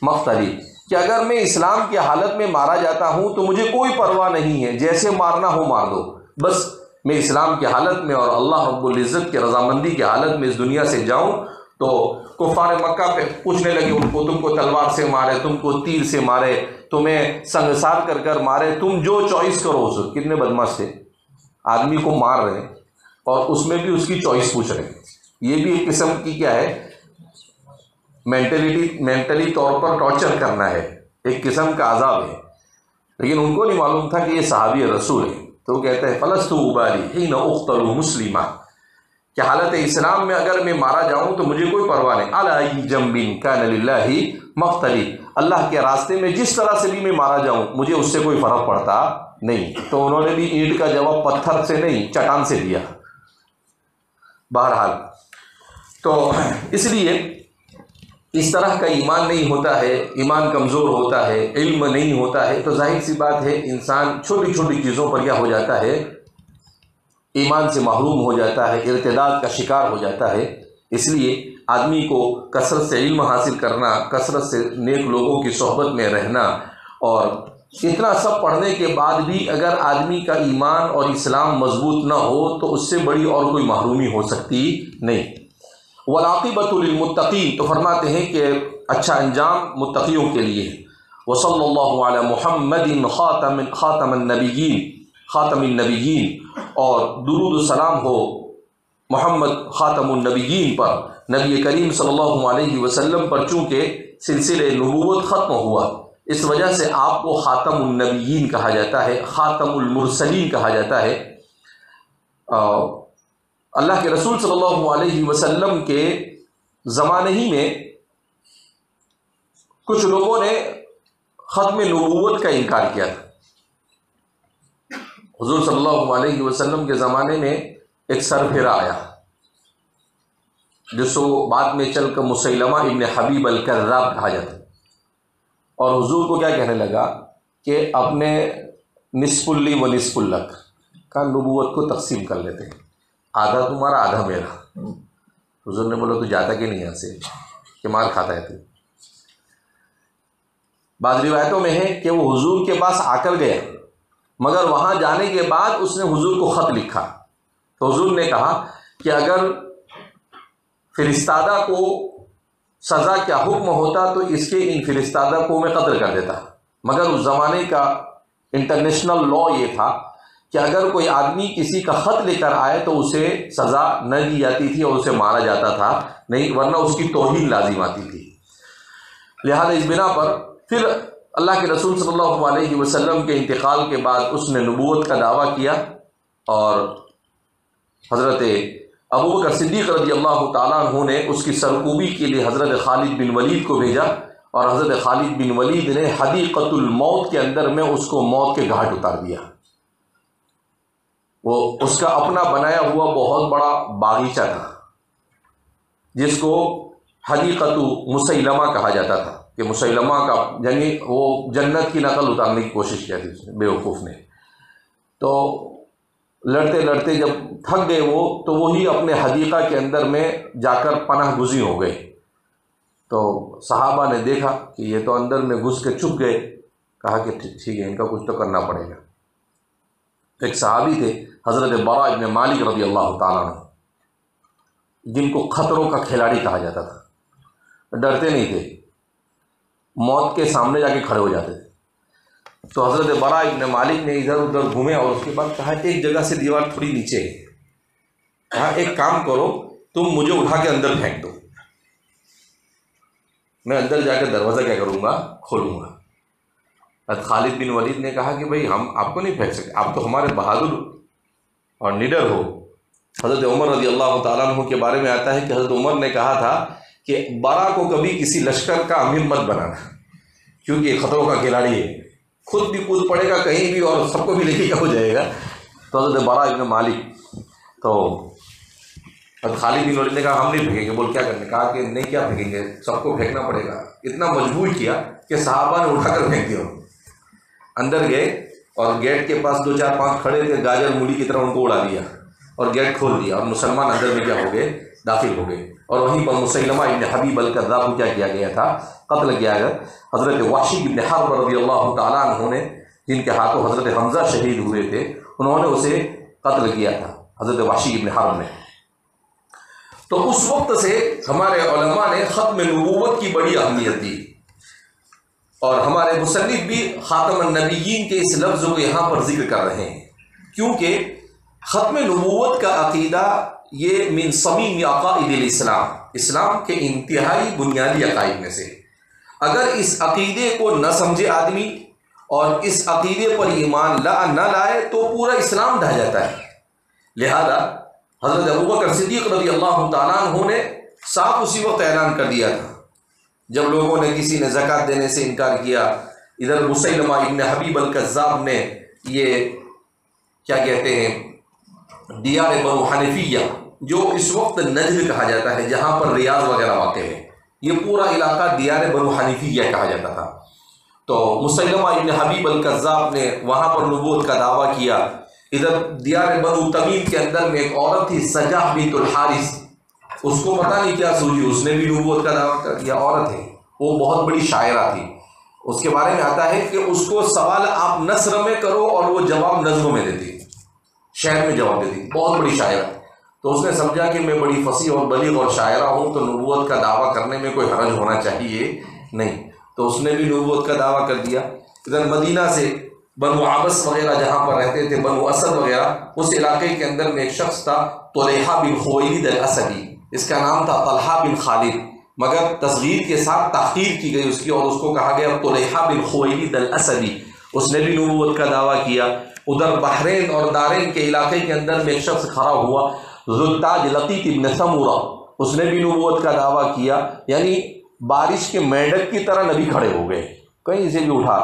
مَقْتَلِي، کہ اگر میں اسلام کی حالت میں مارا جاتا ہوں تو مجھے کوئی پرواہ نہیں ہے، جیسے مارنا ہو مار دو، بس میں اسلام کی حالت میں اور اللہ رب العزت کی رضامندی کی حالت میں اس دنیا سے جاؤں. تو کفار مکہ پہ پوچھنے لگے ان کو، تم کو تلوار سے مارے، تم کو تیر سے مارے، تمہیں سنگسار کر کر مارے، تم جو چوائس کرو. اس کتنے بدماش تھے، آدمی کو مار رہے ہیں اور اس میں بھی اس کی چوائس پوچھ رہے ہیں. یہ بھی ایک قسم کی کیا ہے، مینٹلی طور پر ٹارچر کرنا ہے، ایک قسم کا عذاب ہے. لیکن ان کو نہیں معلوم تھا کہ یہ صحابی رسول ہے. تو وہ کہتے ہیں فَلَسْتُ أُبَالِي حِينَ أُقْتَلُ مُسْلِمًا، کہ حالت اسلام میں اگر میں مارا جاؤں تو مجھے کوئی پرواہ نہیں. عَلَى أَيِّ جَنْبٍ كَانَ لِلَّهِ مَقْتَلِي، اللہ کے راستے میں جس طرح سے بھی میں مارا جاؤں مجھے اس سے کوئی فرق پڑتا نہیں. تو انہوں نے بھی اینٹ کا جواب پتھر سے نہیں چٹان سے دیا. بہرحال تو اس لیے اس طرح کا ایمان نہیں ہوتا ہے، ایمان کمزور ہوتا ہے، علم نہیں ہوتا ہے، تو ظاہر سی بات ہے انسان چھوٹی چھوٹی چیزوں پر کیا ہو جاتا ہے، ایمان سے محروم ہو جاتا ہے، ارتداد کا شکار ہو جاتا ہے. اس لیے آدمی کو کثرت سے علم حاصل کرنا، کثرت سے نیک لوگوں کی صحبت میں رہنا، اور اتنا سب پڑھنے کے بعد بھی اگر آدمی کا ایمان اور اسلام مضبوط نہ ہو تو اس سے بڑی اور کوئی محرومی ہو سکتی نہیں. والعاقبۃ للمتقین، تو فرماتے ہیں کہ اچھا انجام متقیوں کے لیے ہے. وصلی اللہ علی محمد خاتم النبیین، اور درود و سلام ہو محمد خاتم النبیین پر، نبی کریم صلی اللہ علیہ وسلم پر. چونکہ سلسلہ نبوت ختم ہوا اس وجہ سے آپ کو خاتم النبیین کہا جاتا ہے، خاتم المرسلین کہا جاتا ہے. اللہ کے رسول صلی اللہ علیہ وسلم کے زمانے ہی میں کچھ لوگوں نے ختم نبوت کا انکار کیا تھا. حضور صلی اللہ علیہ وسلم کے زمانے میں ایک سرپھیرا آیا جس کو بعد میں چل کر مسیلمہ ابن حبیب الکذاب کہا جاتا، اور حضور کو کیا کہنے لگا کہ اپنے نصف لی و نصف لک کا نبوت کو تقسیم کر لیتے ہیں، آدھا تمہارا آدھا میرا. حضور نے بولا تو جاتا کہ نہیں یہاں سے کہ مار کھاتا ہے تو. بعض روایتوں میں ہے کہ وہ حضور کے پاس آ کر گیا، مگر وہاں جانے کے بعد اس نے حضور کو خط لکھا. تو حضور نے کہا کہ اگر فرستادہ کو سزا کیا حکم ہوتا تو اس کے ان فرستادہ کو میں قتل کر دیتا، مگر اس زمانے کا انٹرنیشنل لا یہ تھا کہ اگر کوئی آدمی کسی کا خط لے کر آئے تو اسے سزا نہ دی جاتی تھی اور اسے مارا جاتا تھا نہیں، ورنہ اس کی توہین لازم آتی تھی. لہذا اس بنا پر پھر اللہ کے رسول صلی اللہ علیہ وسلم کے انتقال کے بعد اس نے نبوت کا دعویٰ کیا، اور حضرت ابوبکر صدیق رضی اللہ تعالیٰ عنہ نے اس کی سرکوبی کے لیے حضرت خالد بن ولید کو بھیجا، اور حضرت خالد بن ولید نے حدیقۃ الموت کے اندر میں اس کو موت کے گھاٹ اتار دیا. وہ اس کا اپنا بنایا ہوا بہت بڑا باغیچہ تھا جس کو حدیقۃ مسیلمہ کہا جاتا تھا، کہ مسیلمہ کا یعنی وہ جنت کی نقل اتارنے کی کوشش کی تھی اس نے، بیوقوف نے. تو لڑتے لڑتے جب تھک گئے وہ، تو وہی اپنے حدیقہ کے اندر میں جا کر پناہ گزین ہو گئے. تو صحابہ نے دیکھا کہ یہ تو اندر میں گھس کے چھپ گئے، کہا کہ ٹھیک ہے ان کا کچھ تو کرنا پڑے گا. ایک صحابی تھے حضرت براء ابن مالک رضی اللہ تعالیٰ عنہ، جن کو خطروں کا کھلاڑی کہا جاتا تھا، ڈرتے نہیں تھے، موت کے سامنے جا کے کھڑے ہو جاتے تھے. تو حضرت براء ابن مالک نے ادھر ادھر گھومے اور اس کے بعد کہا کہ ایک جگہ سے دیوار تھوڑی نیچے ہے، کہا ایک کام کرو، تم مجھے اٹھا کے اندر پھینک دو، میں اندر جا کے دروازہ کیا کروں گا، کھولوں گا۔ حضرت خالد بن ولید نے کہا کہ بھائی ہم آپ کو نہیں پھینک سکتے، آپ تو ہمارے بہادر اور نڈر ہو۔ حضرت عمر رضی اللہ تعالیٰ عنہ کے بارے میں آتا ہے کہ حضرت عمر نے کہا تھا کہ برا کو کبھی کسی لشکر کا امیر مت بنانا، کیونکہ یہ خطروں کا کھلاڑی ہے، خود بھی کود پڑے گا کہیں بھی اور سب کو بھی لے کے ہو جائے گا۔ تو حضرت برا ابن مالک، تو حضرت خالد بن ولید نے کہا ہم نہیں پھینکیں گے۔ بول کیا کرنے؟ کہا کہ نہیں، کیا پھینکیں گے، سب کو پھینکنا پڑے گا۔ اتنا مجبور کیا کہ صحابہ نے اٹھا کر پھینک دیا۔ اندر گئے اور گیٹ کے پاس 2-4-5 کھڑے تھے، گاجر مولی کی طرح ان کو اڑا دیا اور گیٹ کھول دیا، اور مسلمان اندر میں کیا ہو گئے، داخل ہو گئے۔ اور وہیں پر مسیلمہ ابن حبیب الکذاب کو کیا کیا گیا تھا، قتل کیا گیا۔ حضرت وحشی ابن حرب رضی اللہ تعالیٰ عنہ نے، جن کے ہاتھوں حضرت حمزہ شہید ہوئے تھے، انہوں نے اسے قتل کیا تھا، حضرت وحشی ابن حرب نے۔ تو اس وقت سے ہمارے علماء نے ختم نبوت کی بڑی اہمیت دی، اور ہمارے مصنف بھی خاتم النبیین کے اس لفظ کو یہاں پر ذکر کر رہے ہیں، کیونکہ ختم نبوت کا عقیدہ یہ من صمیم عقائد الاسلام، اسلام کے انتہائی بنیادی عقائد میں سے۔ اگر اس عقیدے کو نہ سمجھے آدمی اور اس عقیدے پر ایمان نہ لائے تو پورا اسلام ڈھہ جاتا ہے۔ لہذا حضرت ابوبکر صدیق رضی اللہ تعالیٰ عنہ نے صاف اسی وقت اعلان کر دیا تھا جب لوگوں نے کسی نے زکوٰۃ دینے سے انکار کیا۔ ادھر مسیلمہ ابن حبیب الکذاب نے یہ کیا کہتے ہیں، دیار بنو حنفیہ، جو اس وقت نجد کہا جاتا ہے، جہاں پر ریاض وغیرہ واقع ہے، یہ پورا علاقہ دیار بنو حنفیہ کہا جاتا تھا۔ تو مسیلمہ ابن حبیب الکذاب نے وہاں پر نبوت کا دعویٰ کیا۔ ادھر دیار بنو تمیم کے اندر میں ایک عورت تھی سجاح بنت الحارث، اس کو پتہ نہیں کیا سوجی، اس نے بھی نبوت کا دعویٰ کر دیا۔ عورت ہے، وہ بہت بڑی شاعرہ تھی، اس کے بارے میں آتا ہے کہ اس کو سوال آپ نثر میں کرو اور وہ جواب نظموں میں دیتی، شعر میں جواب دیتی، بہت بڑی شاعرہ۔ تو اس نے سمجھا کہ میں بڑی فصیح اور بلیغ اور شاعرہ ہوں، تو نبوت کا دعویٰ کرنے میں کوئی حرج ہونا چاہیے نہیں، تو اس نے بھی نبوت کا دعویٰ کر دیا۔ ادھر مدینہ سے بنو عبس وغیرہ جہاں پر رہتے تھے، بنو اسد وغیرہ، اس علاقے کے اندر میں ایک شخص تھا طلحہ بن خویلد الاسدی، اس کا نام تھا طلحہ بن خالد، مگر تصغیر کے ساتھ تحقیر کی گئی اس کی، اور اس کو کہا گیا طلحہ بن خویلد الاسدی۔ اس نے بھی نبوت کا دعویٰ کیا۔ ادھر بحرین اور دارین کے علاقے کے اندر میں ایک شخص کھڑا ہوا ذوالتاج لقیط بن سمورہ، اس نے بھی نبوت کا دعویٰ کیا، یعنی بارش کے مینڈک کی طرح نبی کھڑے ہو گئے، کہیں سے بھی اٹھا۔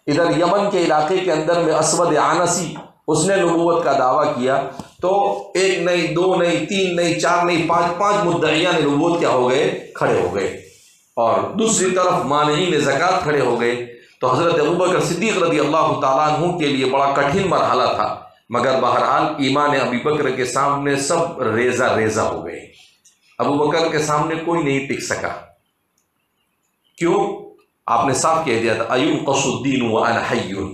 ادھر یمن کے علاقے کے اندر میں اسود عنسی، اس نے نبوت کا دعویٰ کیا۔ تو ایک نہیں، دو نہیں، تین نہیں، چار نہیں، پانچ مدعیان نبوت کیا ہو گئے، کھڑے ہو گئے، اور دوسری طرف مانعین زکوٰۃ کھڑے ہو گئے۔ تو حضرت ابوبکر صدیق رضی اللہ تعالیٰ عنہ کے لیے بڑا کٹھن مرحلہ تھا، مگر بہرحال ایمان ابی بکر کے سامنے سب ریزہ ریزہ ہو گئے۔ ابوبکر کے سامنے کوئی نہیں ٹک سکا، کیوں؟ آپ نے صاف کہہ دیا تھا اَيُنْقَصُ الدِّينُ وَأَنَا حَيٌّ،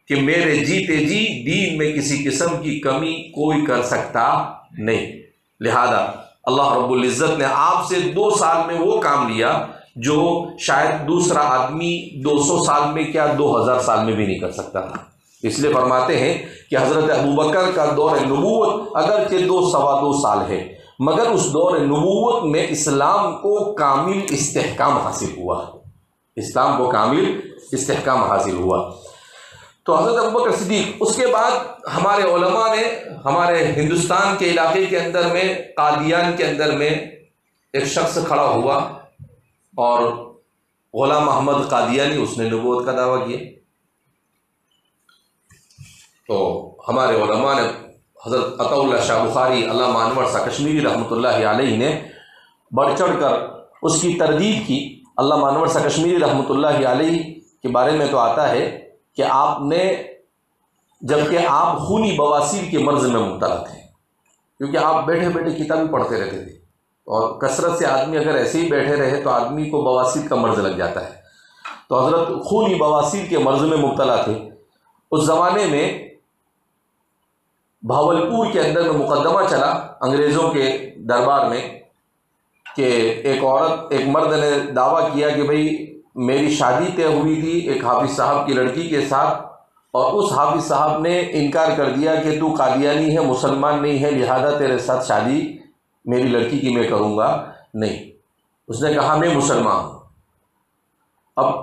کہ میرے جیتے جی دین میں کسی قسم کی کمی کوئی کر سکتا نہیں۔ لہذا اللہ رب العزت نے آپ سے 2 سال میں وہ کام لیا جو شاید دوسرا آدمی 200 سال میں کیا 2000 سال میں بھی نہیں کر سکتا تھا۔ اس لیے فرماتے ہیں کہ حضرت ابوبکر کا دور نبوت اگرچہ 2-2.25 سال ہے، مگر اس دور نبوت میں اسلام کو کامل استحکام حاصل ہوا، اسلام کو کامل استحکام حاصل ہوا۔ تو حضرت ابوبکر صدیق، اس کے بعد ہمارے علماء نے ہمارے ہندوستان کے علاقے کے اندر میں قادیان کے اندر میں ایک شخص کھڑا ہوا، اور غلام محمد قادیانی، اس نے نبوت کا دعویٰ کیا۔ تو ہمارے علماء نے حضرت عطا اللہ شاہ بخاری، علامہ انور شاہ کشمیری رحمۃ اللہ علیہ نے بڑھ چڑھ کر اس کی تردید کی۔ علامہ انور شاہ کشمیری رحمۃ اللہ علیہ کے بارے میں تو آتا ہے کہ آپ نے، جبکہ آپ خونی بواسیر کے مرض میں مبتلا تھے، کیونکہ آپ بیٹھے بیٹھے کتابیں پڑھتے رہتے تھے، اور کثرت سے آدمی اگر ایسے ہی بیٹھے رہے تو آدمی کو بواسیر کا مرض لگ جاتا ہے۔ تو حضرت خونی بواسیر کے مرض میں مبتلا تھے۔ اس زمانے میں بھاولپور کے اندر میں مقدمہ چلا انگریزوں کے دربار میں کہ ایک مرد نے دعویٰ کیا کہ بھئی میری شادی طے ہوئی تھی ایک حافظ صاحب کی لڑکی کے ساتھ، اور اس حافظ صاحب نے انکار کر دیا کہ تو قادیانی ہے، مسلمان نہیں ہے، لہذا تیرے ساتھ شادی میری لڑکی کی میں کروں گا نہیں۔ اس نے کہا میں مسلمان ہوں۔ اب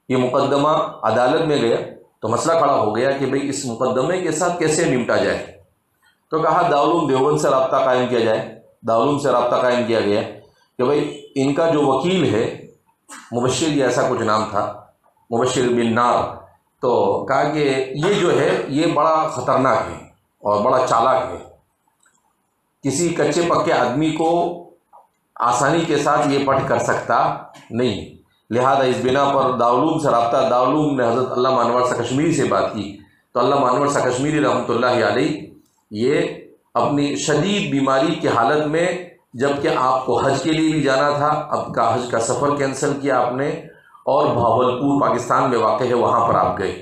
یہ مقدمہ عدالت میں گیا تو مسئلہ کھڑا ہو گیا کہ بھئی اس مقدمے کے ساتھ کیسے نمٹا جائے۔ تو کہا دارالعلوم دیوبند سے رابطہ قائم کیا جائے۔ دارالعلوم سے رابطہ قائم کیا گیا کہ بھئی ان کا جو وکیل ہے، مبشر یا ایسا کچھ نام تھا، مبشر بن نار، تو کہا کہ یہ جو ہے یہ بڑا خطرناک ہے اور بڑا چالاک ہے، کسی کچے پکے آدمی کو آسانی کے ساتھ یہ پٹھ کر سکتا نہیں، لہذا اس بنا پر دارالعلوم سے رابطہ۔ دارالعلوم نے حضرت علامہ انور شاہ کشمیری سے بات کی تو علامہ انور شاہ کشمیری رحمۃ اللہ علیہ یہ اپنی شدید بیماری کی حالت میں، جبکہ آپ کو حج کے لیے بھی جانا تھا، اب کا حج کا سفر کینسل کیا آپ نے، اور بھاولپور پاکستان میں واقع ہے وہاں پر آپ گئے۔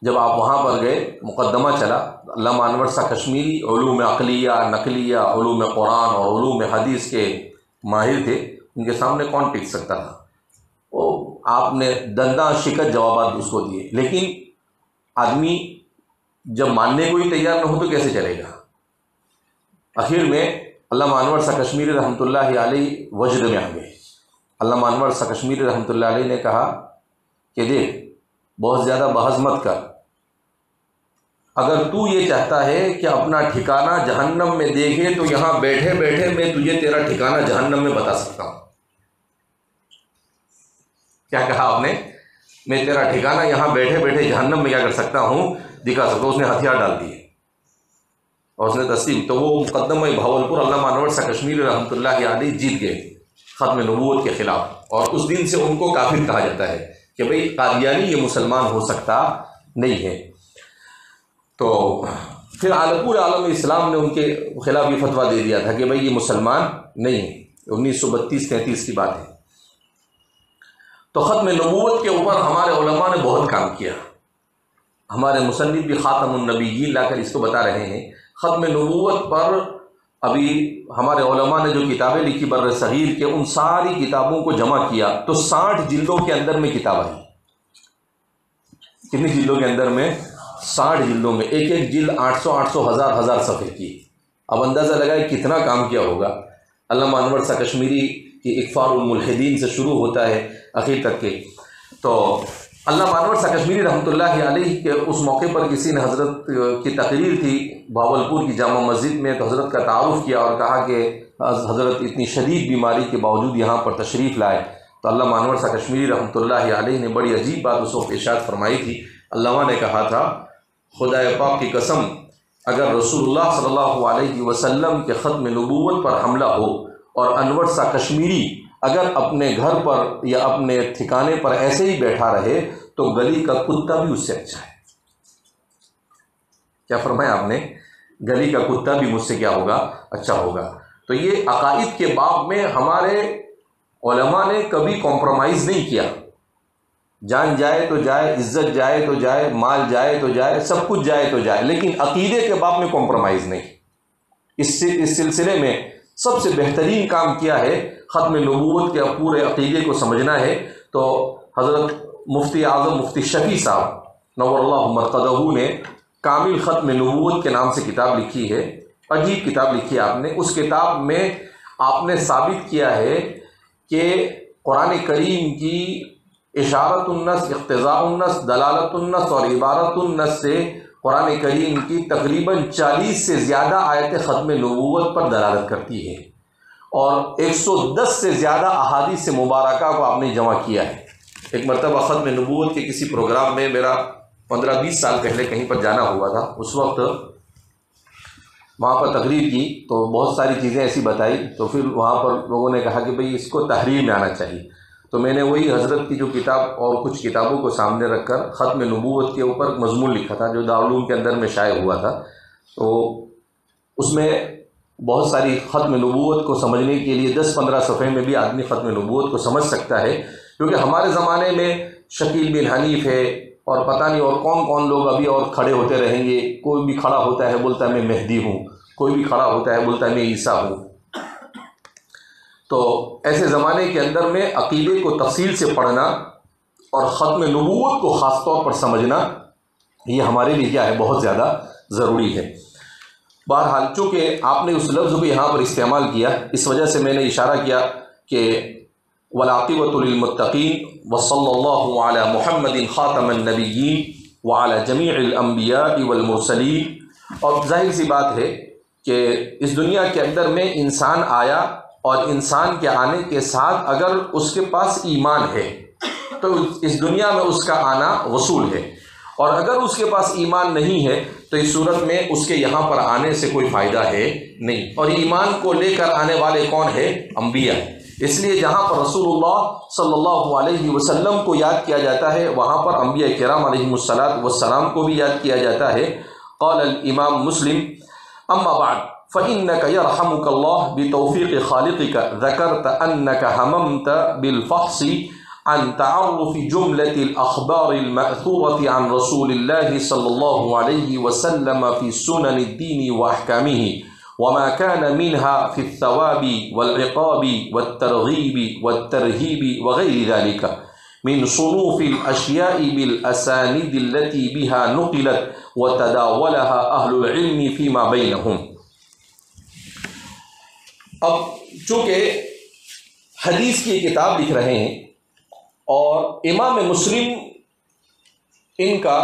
جب آپ وہاں پر گئے مقدمہ چلا، علامہ انور شاہ کشمیری علوم عقلیہ، نقلیہ، علوم قرآن اور علوم حدیث کے ماہر تھے، ان کے سامنے کون ٹک سکتا تھا؟ آپ نے دنداں شکست جوابات اس کو دیے، لیکن آدمی جب ماننے کو ہی تیار نہ ہو تو کیسے چلے گا؟ آخر میں علامہ انور شاہ کشمیری رحمۃ اللہ علیہ وجد میں آ گئے۔ علامہ انور شاہ کشمیری رحمۃ اللہ علیہ نے کہا کہ دیکھ بہت زیادہ بحث مت کر، اگر تو یہ چاہتا ہے کہ اپنا ٹھکانہ جہنم میں دیکھے تو یہاں بیٹھے بیٹھے میں تجھے تیرا ٹھکانہ جہنم میں بتا سکتا ہوں۔ کیا کہا آپ نے؟ میں تیرا ٹھکانہ یہاں بیٹھے بیٹھے جہنم میں کیا کر سکتا ہوں، دکھا سکتا ہوں۔ اس نے ہتھیار ڈال دیے اور اس نے تسلیم، تو وہ مقدمہ بھاولپور علامہ انور شاہ کشمیری رحمۃ اللہ علیہ جیت گئے ختم نبوت کے خلاف، اور اس دن سے ان کو کافر کہا جاتا ہے کہ بھئی قادیانی یہ مسلمان ہو سکتا نہیں ہے۔ تو پھر پورے عالم اسلام نے ان کے خلاف یہ فتویٰ دے دیا تھا کہ بھئی یہ مسلمان نہیں ہے۔ 1932-33 کی بات ہے۔ تو ختم نبوت کے اوپر ہمارے علماء نے بہت کام کیا۔ ہمارے مصنف بھی خاتم النبیین لا کر اس کو بتا رہے ہیں۔ ختم نبوت پر ابھی ہمارے علماء نے جو کتابیں لکھی بر صغیر کے، ان ساری کتابوں کو جمع کیا تو 60 جلدوں کے اندر میں کتاب آئی۔ کتنی جلدوں کے اندر میں؟ 60 جلدوں میں، ایک ایک جلد 800 1000 صفحے کی۔ اب اندازہ لگائے کتنا کام کیا ہوگا۔ علامہ انور شاہ کشمیری کی اکفار الملحدین سے شروع ہوتا ہے اخیر تک کے۔ تو علامہ انور شاہ کشمیری رحمۃ اللہ علیہ کے اس موقع پر کسی نے حضرت کی تقریر تھی بھاولپور کی جامع مسجد میں، تو حضرت کا تعارف کیا اور کہا کہ حضرت اتنی شدید بیماری کے باوجود یہاں پر تشریف لائے۔ تو علامہ انور شاہ کشمیری رحمۃ اللہ علیہ نے بڑی عجیب بات اس وقت ارشاد فرمائی تھی۔ علامہ نے کہا تھا خدا پاک کی قسم، اگر رسول اللہ صلی اللہ علیہ وسلم کے ختم نبوت پر حملہ ہو اور انور شاہ کشمیری اگر اپنے گھر پر یا اپنے ٹھکانے پر ایسے ہی بیٹھا رہے تو گلی کا کتا بھی اس سے اچھا ہے۔ کیا فرمایا آپ نے؟ گلی کا کتا بھی مجھ سے کیا ہوگا؟ اچھا ہوگا۔ تو یہ عقائد کے باب میں ہمارے علماء نے کبھی کمپرومائز نہیں کیا۔ جان جائے تو جائے، عزت جائے تو جائے، مال جائے تو جائے، سب کچھ جائے تو جائے، لیکن عقیدے کے باب میں کمپرومائز نہیں۔ اس سلسلے میں سب سے بہترین کام کیا ہے، ختم نبوت کے پورے عقیدے کو سمجھنا ہے۔ تو حضرت مفتی اعظم مفتی شفیع صاحب نور اللہ مرقدہ نے کامل ختم نبوت کے نام سے کتاب لکھی ہے، عجیب کتاب لکھی ہے آپ نے۔ اس کتاب میں آپ نے ثابت کیا ہے کہ قرآن کریم کی اشارت النص، اقتضاء النص، دلالت النص اور عبارت النص سے قرآن کریم کی تقریباً 40 سے زیادہ آیتیں ختم نبوت پر دلالت کرتی ہے، اور 110 سے زیادہ احادیث مبارکہ کو آپ نے جمع کیا ہے۔ ایک مرتبہ ختم نبوت کے کسی پروگرام میں میرا 15-20 سال پہلے کہیں پر جانا ہوا تھا، اس وقت وہاں پر تقریر کی تو بہت ساری چیزیں ایسی بتائی، تو پھر وہاں پر لوگوں نے کہا کہ بھئی اس کو تحریر میں آنا چاہیے۔ تو میں نے وہی حضرت کی جو کتاب اور کچھ کتابوں کو سامنے رکھ کر ختم نبوت کے اوپر مضمون لکھا تھا جو دارالعلوم کے اندر میں شائع ہوا تھا۔ تو اس میں بہت ساری ختم نبوت کو سمجھنے کے لیے 10-15 صفحے میں بھی آدمی ختم نبوت کو سمجھ سکتا ہے، کیونکہ ہمارے زمانے میں شکیل بن حنیف ہے اور پتہ نہیں اور کون کون لوگ ابھی اور کھڑے ہوتے رہیں گے۔ کوئی بھی کھڑا ہوتا ہے بولتا ہے میں مہدی ہوں، کوئی بھی کھڑا ہوتا ہے بولتا ہے میں عیسیٰ ہوں۔ تو ایسے زمانے کے اندر میں عقیدے کو تفصیل سے پڑھنا اور ختم نبوت کو خاص طور پر سمجھنا یہ ہمارے لیے کیا ہے، بہت زیادہ ضروری ہے۔ بہرحال چونکہ آپ نے اس لفظ کو یہاں پر استعمال کیا، اس وجہ سے میں نے اشارہ کیا کہ والعاقبۃ للمتقین وصلی اللہ علی محمد خاتم النبیین وعلی جمیع الانبیاء والمرسلین۔ اور ظاہر سی بات ہے کہ اس دنیا کے اندر میں انسان آیا، اور انسان کے آنے کے ساتھ اگر اس کے پاس ایمان ہے تو اس دنیا میں اس کا آنا وصول ہے، اور اگر اس کے پاس ایمان نہیں ہے تو اس صورت میں اس کے یہاں پر آنے سے کوئی فائدہ ہے نہیں۔ اور ایمان کو لے کر آنے والے کون ہیں؟ انبیاء۔ اس لیے جہاں پر رسول اللہ صلی اللہ علیہ وسلم کو یاد کیا جاتا ہے، وہاں پر انبیاء کرام علیہم السلام کو بھی یاد کیا جاتا ہے۔ قال الامام مسلم اما بعد فإنك يرحمك الله بتوفيق خالقك ذكرت أنك هممت بالفحص عن تعرف جملة الأخبار المأثورة عن رسول الله صلى الله عليه وسلم في سنن الدين وأحكامه وما كان منها في الثواب والعقاب والترغيب والترهيب وغير ذلك من صنوف الأشياء بالأسانيد التي بها نقلت وتداولها أهل العلم فيما بينهم۔ اب چونکہ حدیث کی کتاب لکھ رہے ہیں اور امام مسلم ان کا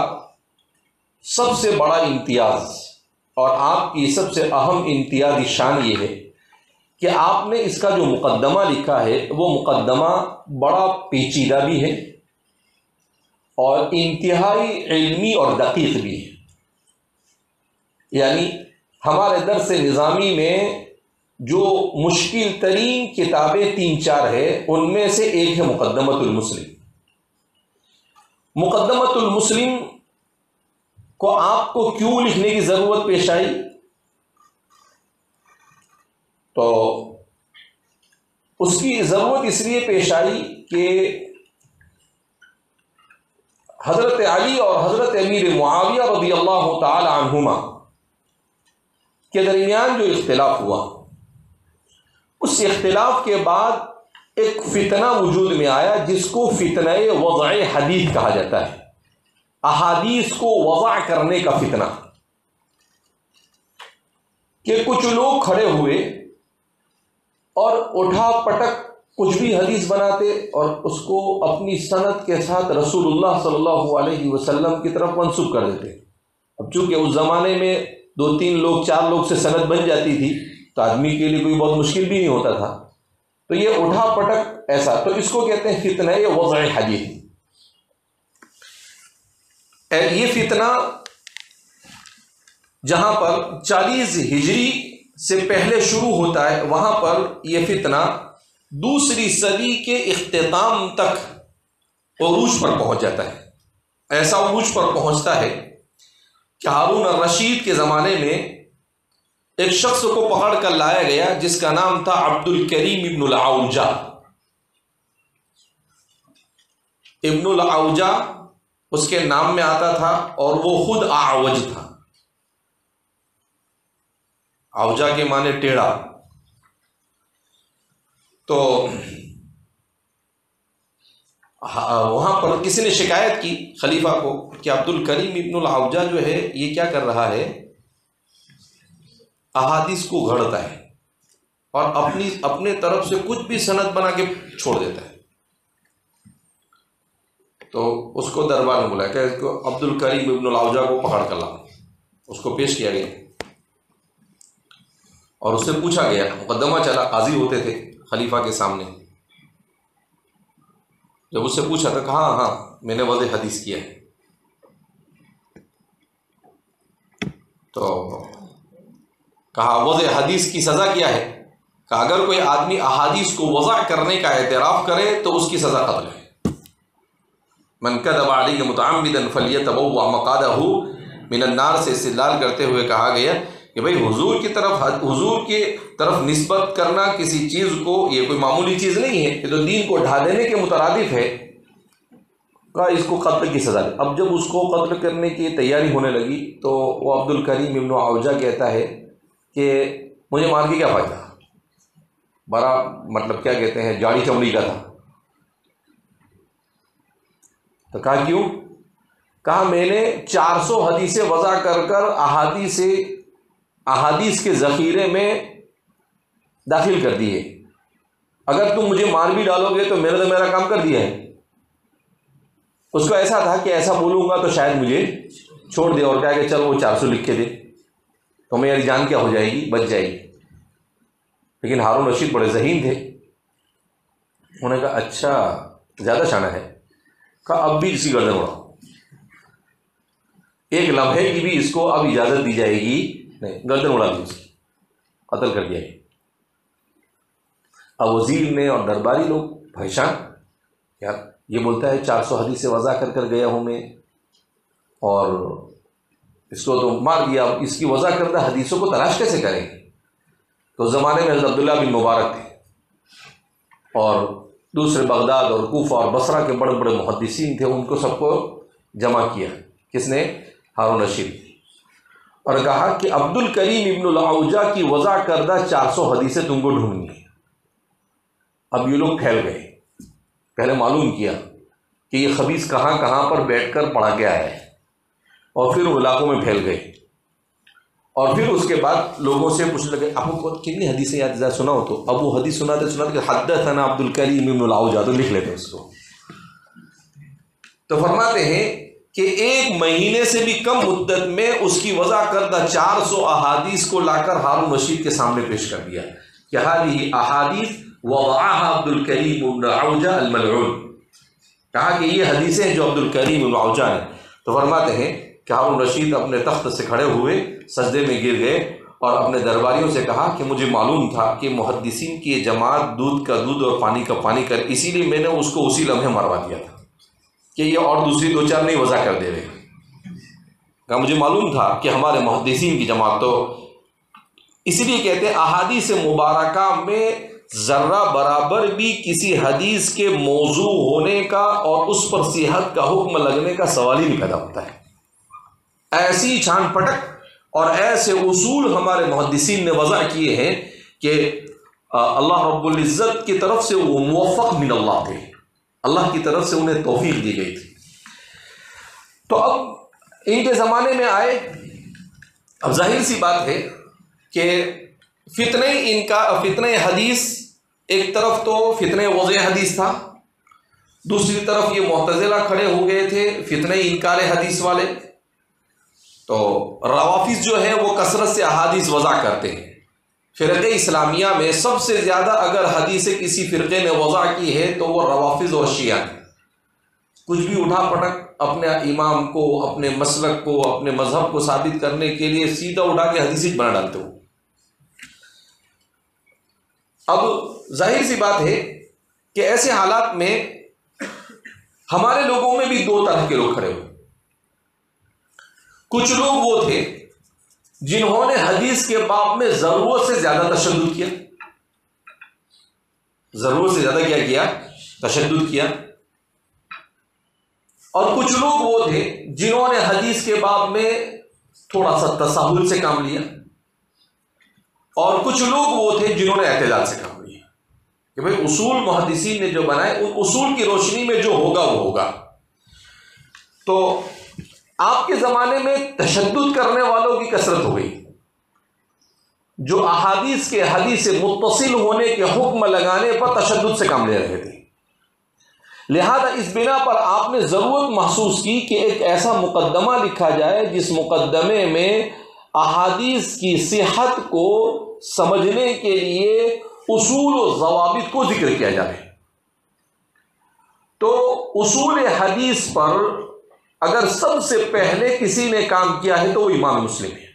سب سے بڑا امتیاز اور آپ کی سب سے اہم امتیازی شان یہ ہے کہ آپ نے اس کا جو مقدمہ لکھا ہے وہ مقدمہ بڑا پیچیدہ بھی ہے اور انتہائی علمی اور دقیق بھی ہے۔ یعنی ہمارے درس نظامی میں جو مشکل ترین کتابیں 3-4 ہیں، ان میں سے ایک ہے مقدمۃ المسلم۔ مقدمۃ المسلم کو آپ کو کیوں لکھنے کی ضرورت پیش آئی؟ تو اس کی ضرورت اس لیے پیش آئی کہ حضرت علی اور حضرت امیر معاویہ رضی اللہ تعالی عنہما کے درمیان جو اختلاف ہوا، اس اختلاف کے بعد ایک فتنہ وجود میں آیا جس کو فتنہ وضع حدیث کہا جاتا ہے، احادیث کو وضع کرنے کا فتنہ، کہ کچھ لوگ کھڑے ہوئے اور اٹھا پٹک کچھ بھی حدیث بناتے اور اس کو اپنی سند کے ساتھ رسول اللہ صلی اللہ علیہ وسلم کی طرف منسوب کر دیتے۔ اب چونکہ اس زمانے میں 2-3 لوگ 4 لوگ سے سند بن جاتی تھی تو آدمی کے لیے کوئی بہت مشکل بھی نہیں ہوتا تھا، تو یہ اٹھا پٹک ایسا، تو اس کو کہتے ہیں فتنہ وضع حدیث۔ یہ فتنہ جہاں پر 40 ہجری سے پہلے شروع ہوتا ہے، وہاں پر یہ فتنہ 2 صدی کے اختتام تک عروج پر پہنچ جاتا ہے۔ ایسا عروج پر پہنچتا ہے کہ ہارون الرشید کے زمانے میں ایک شخص کو پکڑ کر لایا گیا جس کا نام تھا عبد الکریم ابن العوجہ۔ ابن العوجہ اس کے نام میں آتا تھا اور وہ خود اعوج تھا۔ عوجہ کے معنی ٹیڑھا۔ تو وہاں پر کسی نے شکایت کی خلیفہ کو کہ عبد الکریم ابن العوجہ جو ہے یہ کیا کر رہا ہے، احادیث کو گھڑتا ہے اور اپنے طرف سے کچھ بھی سند بنا کے چھوڑ دیتا ہے۔ تو اس کو دربار میں بلایا کہ اس کو عبد الکریم ابن العوجہ کو پکڑ کر لاؤ۔ اس کو پیش کیا گیا اور اس سے پوچھا گیا، مقدمہ چلا، قاضی ہوتے تھے خلیفہ کے سامنے۔ جب اس سے پوچھا تو کہا ہاں میں نے وضع حدیث کیا ہے۔ تو کہا وضع حدیث کی سزا کیا ہے؟ کہا اگر کوئی آدمی احادیث کو وضع کرنے کا اعتراف کرے تو اس کی سزا قتل ہے۔ من کذب علی متعمدا فلیتبوأ مقعدہ من النار سے استدلال کرتے ہوئے کہا گیا کہ بھئی حضور کی طرف نسبت کرنا کسی چیز کو یہ کوئی معمولی چیز نہیں ہے، یہ تو دین کو ڈھا دینے کے مترادف ہے، کہا اس کو قتل کی سزا دے۔ اب جب اس کو قتل کرنے کی تیاری ہونے لگی تو وہ عبد الکریم ابن عوجہ کہتا ہے کہ مجھے مار کے کیا فائدہ، بڑا مطلب کیا کہتے ہیں جاڑی چمڑی کا تھا۔ تو کہا کیوں؟ کہا میں نے 400 حدیثیں وضع کر کر احادیث کے ذخیرے میں داخل کر دی ہے، اگر تم مجھے مار بھی ڈالو گے تو میں نے تو میرا کام کر دیا ہے۔ اس کو ایسا تھا کہ ایسا بولوں گا تو شاید مجھے چھوڑ دے اور کہا کہ چل وہ 400 لکھ کے دے تو میری جان کیا ہو جائے گی، بچ جائے گی۔ لیکن ہارون رشید بڑے ذہین تھے، انہوں نے کہا اچھا زیادہ شانہ ہے، کہا اب بھی اسی گردن اڑاؤ، ایک لمحے کی بھی اس کو اب اجازت دی جائے گی نہیں، گردن اڑا دی، اس کی قتل کر دیا۔ اب وزیر نے اور درباری لوگ پریشان، یار یہ بولتا ہے 400 حدیثیں وضع کر کر گیا ہوں میں اور اس کو تو مار دیا، اب اس کی وضع کردہ حدیثوں کو تلاش کیسے کریں؟ تو اس زمانے میں حضرت عبداللہ بن مبارک تھے اور دوسرے بغداد اور کوفہ اور بصرہ کے بڑے بڑے محدثین تھے، ان کو سب کو جمع کیا۔ کس نے؟ ہارون رشید، اور کہا کہ عبد الکریم ابن العوجہ کی وضع کردہ 400 حدیثیں تم کو ڈھونڈنی ہیں۔ اب یہ لوگ پھیل گئے، پہلے معلوم کیا کہ یہ خبیث کہاں کہاں پر بیٹھ کر پڑھا کے آیا ہے، اور پھر وہ علاقوں میں پھیل گئے، اور پھر اس کے بعد لوگوں سے پوچھنے لگے آپ کو کتنی حدیثیں یاد ذرا سناؤ، تو اب وہ حدیث سناتے کہ حدثنا عبد الکریم ابن العوجہ، تو لکھ لیتے اس کو۔ تو فرماتے ہیں کہ 1 مہینے سے بھی کم مدت میں اس کی وضع کردہ 400 احادیث کو لا کر ہارون رشید کے سامنے پیش کر دیا کہ هذه احادیث وضعها عبد الکریم ابن العوجہ الملعون، کہا کہ یہ حدیثیں جو عبد الکریم ابن العوجہ نے۔ تو فرماتے ہیں کہ ہارون رشید اپنے تخت سے کھڑے ہوئے سجدے میں گر گئے اور اپنے درباریوں سے کہا کہ مجھے معلوم تھا کہ محدثین کی یہ جماعت دودھ کا دودھ اور پانی کا پانی کر، اسی لیے میں نے اس کو اسی لمحے مروا دیا تھا کہ یہ اور دوسری 2-4 نہیں وضع کر دے رہے۔ کہا مجھے معلوم تھا کہ ہمارے محدثین کی جماعت، تو اسی لیے کہتے ہیں احادیث مبارکہ میں ذرہ برابر بھی کسی حدیث کے موضوع ہونے کا اور اس پر صحت کا حکم لگنے کا سوال ہی نہیں پیدا ہوتا ہے۔ ایسی چھان پٹک اور ایسے اصول ہمارے محدثین نے وضع کیے ہیں کہ اللہ رب العزت کی طرف سے وہ موفق من اللہ تھے، اللہ کی طرف سے انہیں توفیق دی گئی تھی۔ تو اب ان کے زمانے میں آئے، اب ظاہر سی بات ہے کہ فتنہ حدیث، ایک طرف تو فتنہ وضع حدیث تھا، دوسری طرف یہ معتزلہ کھڑے ہو گئے تھے فتنہ انکار حدیث والے۔ تو روافض جو ہیں وہ کثرت سے احادیث وضع کرتے ہیں۔ فرقہ اسلامیہ میں سب سے زیادہ اگر حدیث کسی فرقے نے وضع کی ہے تو وہ روافض اور شیعہ ہیں۔ کچھ بھی اٹھا پٹک اپنے امام کو، اپنے مسلک کو، اپنے مذہب کو ثابت کرنے کے لیے سیدھا اٹھا کے حدیث بنا ڈالتے ہو۔ اب ظاہر سی بات ہے کہ ایسے حالات میں ہمارے لوگوں میں بھی 2 طرح کے لوگ کھڑے ہوئے۔ کچھ لوگ وہ تھے جنہوں نے حدیث کے باب میں ضرورت سے زیادہ تشدد کیا، ضرورت سے زیادہ کیا کیا تشدد کیا، اور کچھ لوگ وہ تھے جنہوں نے حدیث کے باب میں تھوڑا سا تساہل سے کام لیا، اور کچھ لوگ وہ تھے جنہوں نے اعتدال سے کام لیا کہ بھئی اصول محدثین نے جو بنائے ان اصول کی روشنی میں جو ہوگا وہ ہوگا۔ تو آپ کے زمانے میں تشدد کرنے والوں کی کثرت ہو گئی، جو احادیث کے حدیث متصل ہونے کے حکم لگانے پر تشدد سے کام لے رہے تھے۔ لہذا اس بنا پر آپ نے ضرورت محسوس کی کہ ایک ایسا مقدمہ لکھا جائے جس مقدمے میں احادیث کی صحت کو سمجھنے کے لیے اصول و ضوابط کو ذکر کیا جائے۔ تو اصول حدیث پر اگر سب سے پہلے کسی نے کام کیا ہے تو وہ امام مسلم ہے،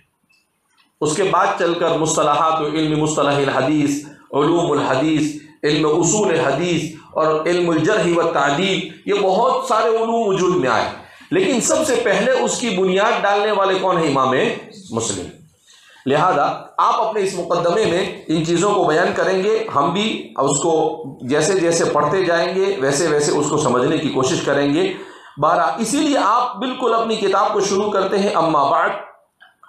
اس کے بعد چل کر مصطلحات و علم مصطلح الحدیث، علوم الحدیث، علم اصول حدیث اور علم الجرح والتعدیل، یہ بہت سارے علوم وجود میں آئے، لیکن سب سے پہلے اس کی بنیاد ڈالنے والے کون ہیں؟ امام مسلم۔ لہذا آپ اپنے اس مقدمے میں ان چیزوں کو بیان کریں گے، ہم بھی اس کو جیسے جیسے پڑھتے جائیں گے ویسے ویسے اس کو سمجھنے کی کوشش کریں گے۔ بہرحال اسی لیے آپ بالکل اپنی کتاب کو شروع کرتے ہیں اما بعد،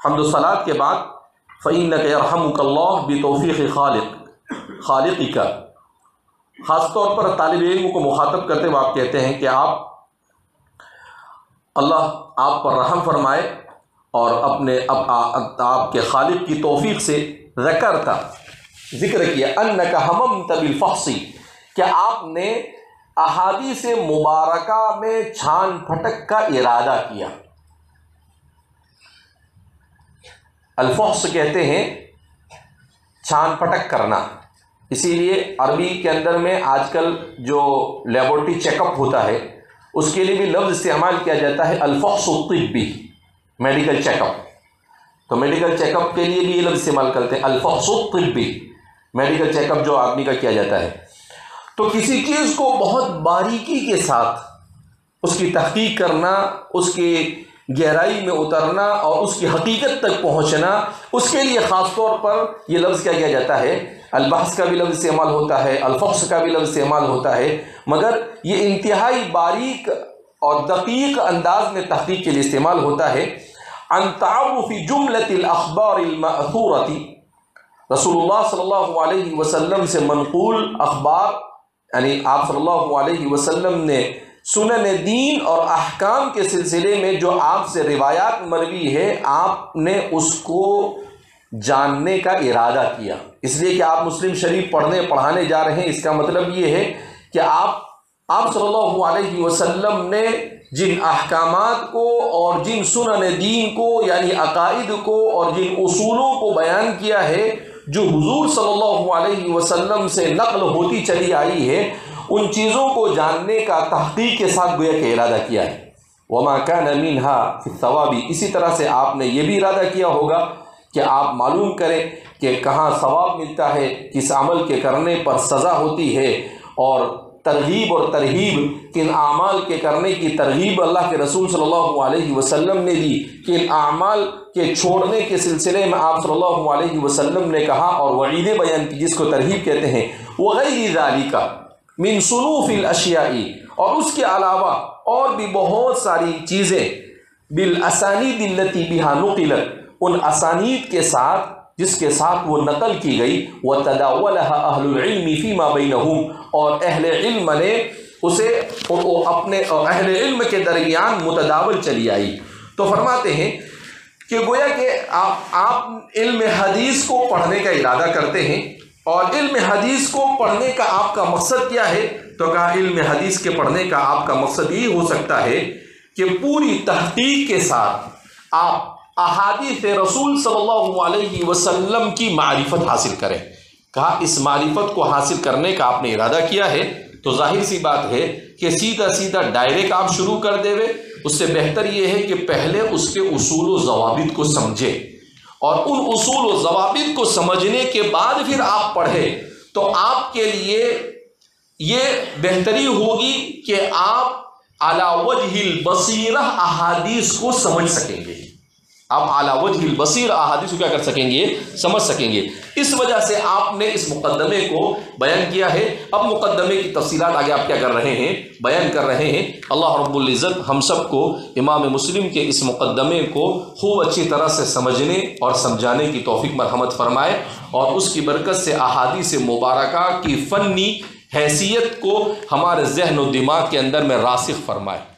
حمد و صلات کے بعد، فإنک یرحمک اللہ بتوفیق خالقک۔ خاص طور پر طالب علم کو مخاطب کرتے ہوئے آپ کہتے ہیں کہ آپ اللہ آپ پر رحم فرمائے اور اپنے آپ کے خالق کی توفیق سے ذکر کیا انک ہممت بالفحص، کہ آپ نے احادیث مبارکہ میں چھان پھٹک کا ارادہ کیا۔ الفحص کہتے ہیں چھان پھٹک کرنا، اسی لیے عربی کے اندر میں آج کل جو لیبورٹری چیک اپ ہوتا ہے اس کے لیے بھی لفظ استعمال کیا جاتا ہے الفحص الطبی، میڈیکل چیک اپ۔ تو میڈیکل چیک اپ کے لیے بھی یہ لفظ استعمال کرتے ہیں الفحص الطبی، میڈیکل چیک اپ جو آدمی کا کیا جاتا ہے۔ تو کسی چیز کو بہت باریکی کے ساتھ اس کی تحقیق کرنا، اس کی گہرائی میں اترنا اور اس کی حقیقت تک پہنچنا، اس کے لیے خاص طور پر یہ لفظ کیا جاتا ہے، البحث کا بھی لفظ استعمال ہوتا ہے، الفحص کا بھی لفظ استعمال ہوتا ہے، مگر یہ انتہائی باریک اور دقیق انداز میں تحقیق کے لیے استعمال ہوتا ہے۔ عن تعرف جملۃ الاخبار المأثورۃ، رسول اللہ صلی اللہ علیہ وسلم سے منقول اخبار، یعنی آپ صلی اللہ علیہ وسلم نے سنن دین اور احکام کے سلسلے میں جو آپ سے روایات مروی ہے، آپ نے اس کو جاننے کا ارادہ کیا، اس لیے کہ آپ مسلم شریف پڑھانے جا رہے ہیں۔ اس کا مطلب یہ ہے کہ آپ صلی اللہ علیہ وسلم نے جن احکامات کو اور جن سنن دین کو یعنی عقائد کو اور جن اصولوں کو بیان کیا ہے جو حضور صلی اللہ علیہ وسلم سے نقل ہوتی چلی آئی ہے، ان چیزوں کو جاننے کا تحقیق کے ساتھ گویا کہ ارادہ کیا ہے۔ وما كان منها في الثواب، اسی طرح سے آپ نے یہ بھی ارادہ کیا ہوگا کہ آپ معلوم کریں کہ کہاں ثواب ملتا ہے، کس عمل کے کرنے پر سزا ہوتی ہے، اور ترغیب اور ترہیب، کن اعمال کے کرنے کی ترغیب اللہ کے رسول صلی اللہ علیہ وسلم نے دی، کن اعمال کے چھوڑنے کے سلسلے میں آپ صلی اللہ علیہ وسلم نے کہا اور وعیدیں بیان کی جس کو ترہیب کہتے ہیں۔ وغیر ذالک من صنوف الاشیاء، اور اس کے علاوہ اور بھی بہت ساری چیزیں، بالاسانید التی بها نقلت، ان اسانید کے ساتھ جس کے ساتھ وہ نقل کی گئی، وتداولها اہل العلم فیما بینہم، اور اہل علم نے اسے اپنے اہل علم کے درمیان متداول چلی آئی۔ تو فرماتے ہیں کہ گویا کہ آپ علم حدیث کو پڑھنے کا ارادہ کرتے ہیں، اور علم حدیث کو پڑھنے کا آپ کا مقصد کیا ہے؟ تو کہا علم حدیث کے پڑھنے کا آپ کا مقصد یہ ہو سکتا ہے کہ پوری تحقیق کے ساتھ آپ احادیث رسول صلی اللہ علیہ وسلم کی معرفت حاصل کریں۔ کہا اس معرفت کو حاصل کرنے کا آپ نے ارادہ کیا ہے تو ظاہر سی بات ہے کہ سیدھا ڈائریکٹ آپ شروع کر دے وے، اس سے بہتر یہ ہے کہ پہلے اس کے اصول و ضوابط کو سمجھے، اور ان اصول و ضوابط کو سمجھنے کے بعد پھر آپ پڑھیں، تو آپ کے لیے یہ بہتری ہوگی کہ آپ علی وجہ البصیرہ احادیث کو سمجھ سکیں گے، آپ اعلی وجہ البصیر احادیث کو کیا کر سکیں گے؟ سمجھ سکیں گے۔ اس وجہ سے آپ نے اس مقدمے کو بیان کیا ہے۔ اب مقدمے کی تفصیلات آگے آپ کیا کر رہے ہیں؟ بیان کر رہے ہیں۔ اللہ رب العزت ہم سب کو امام مسلم کے اس مقدمے کو خوب اچھی طرح سے سمجھنے اور سمجھانے کی توفیق مرحمت فرمائے، اور اس کی برکت سے احادیث مبارکہ کی فنی حیثیت کو ہمارے ذہن و دماغ کے اندر میں راسخ فرمائے۔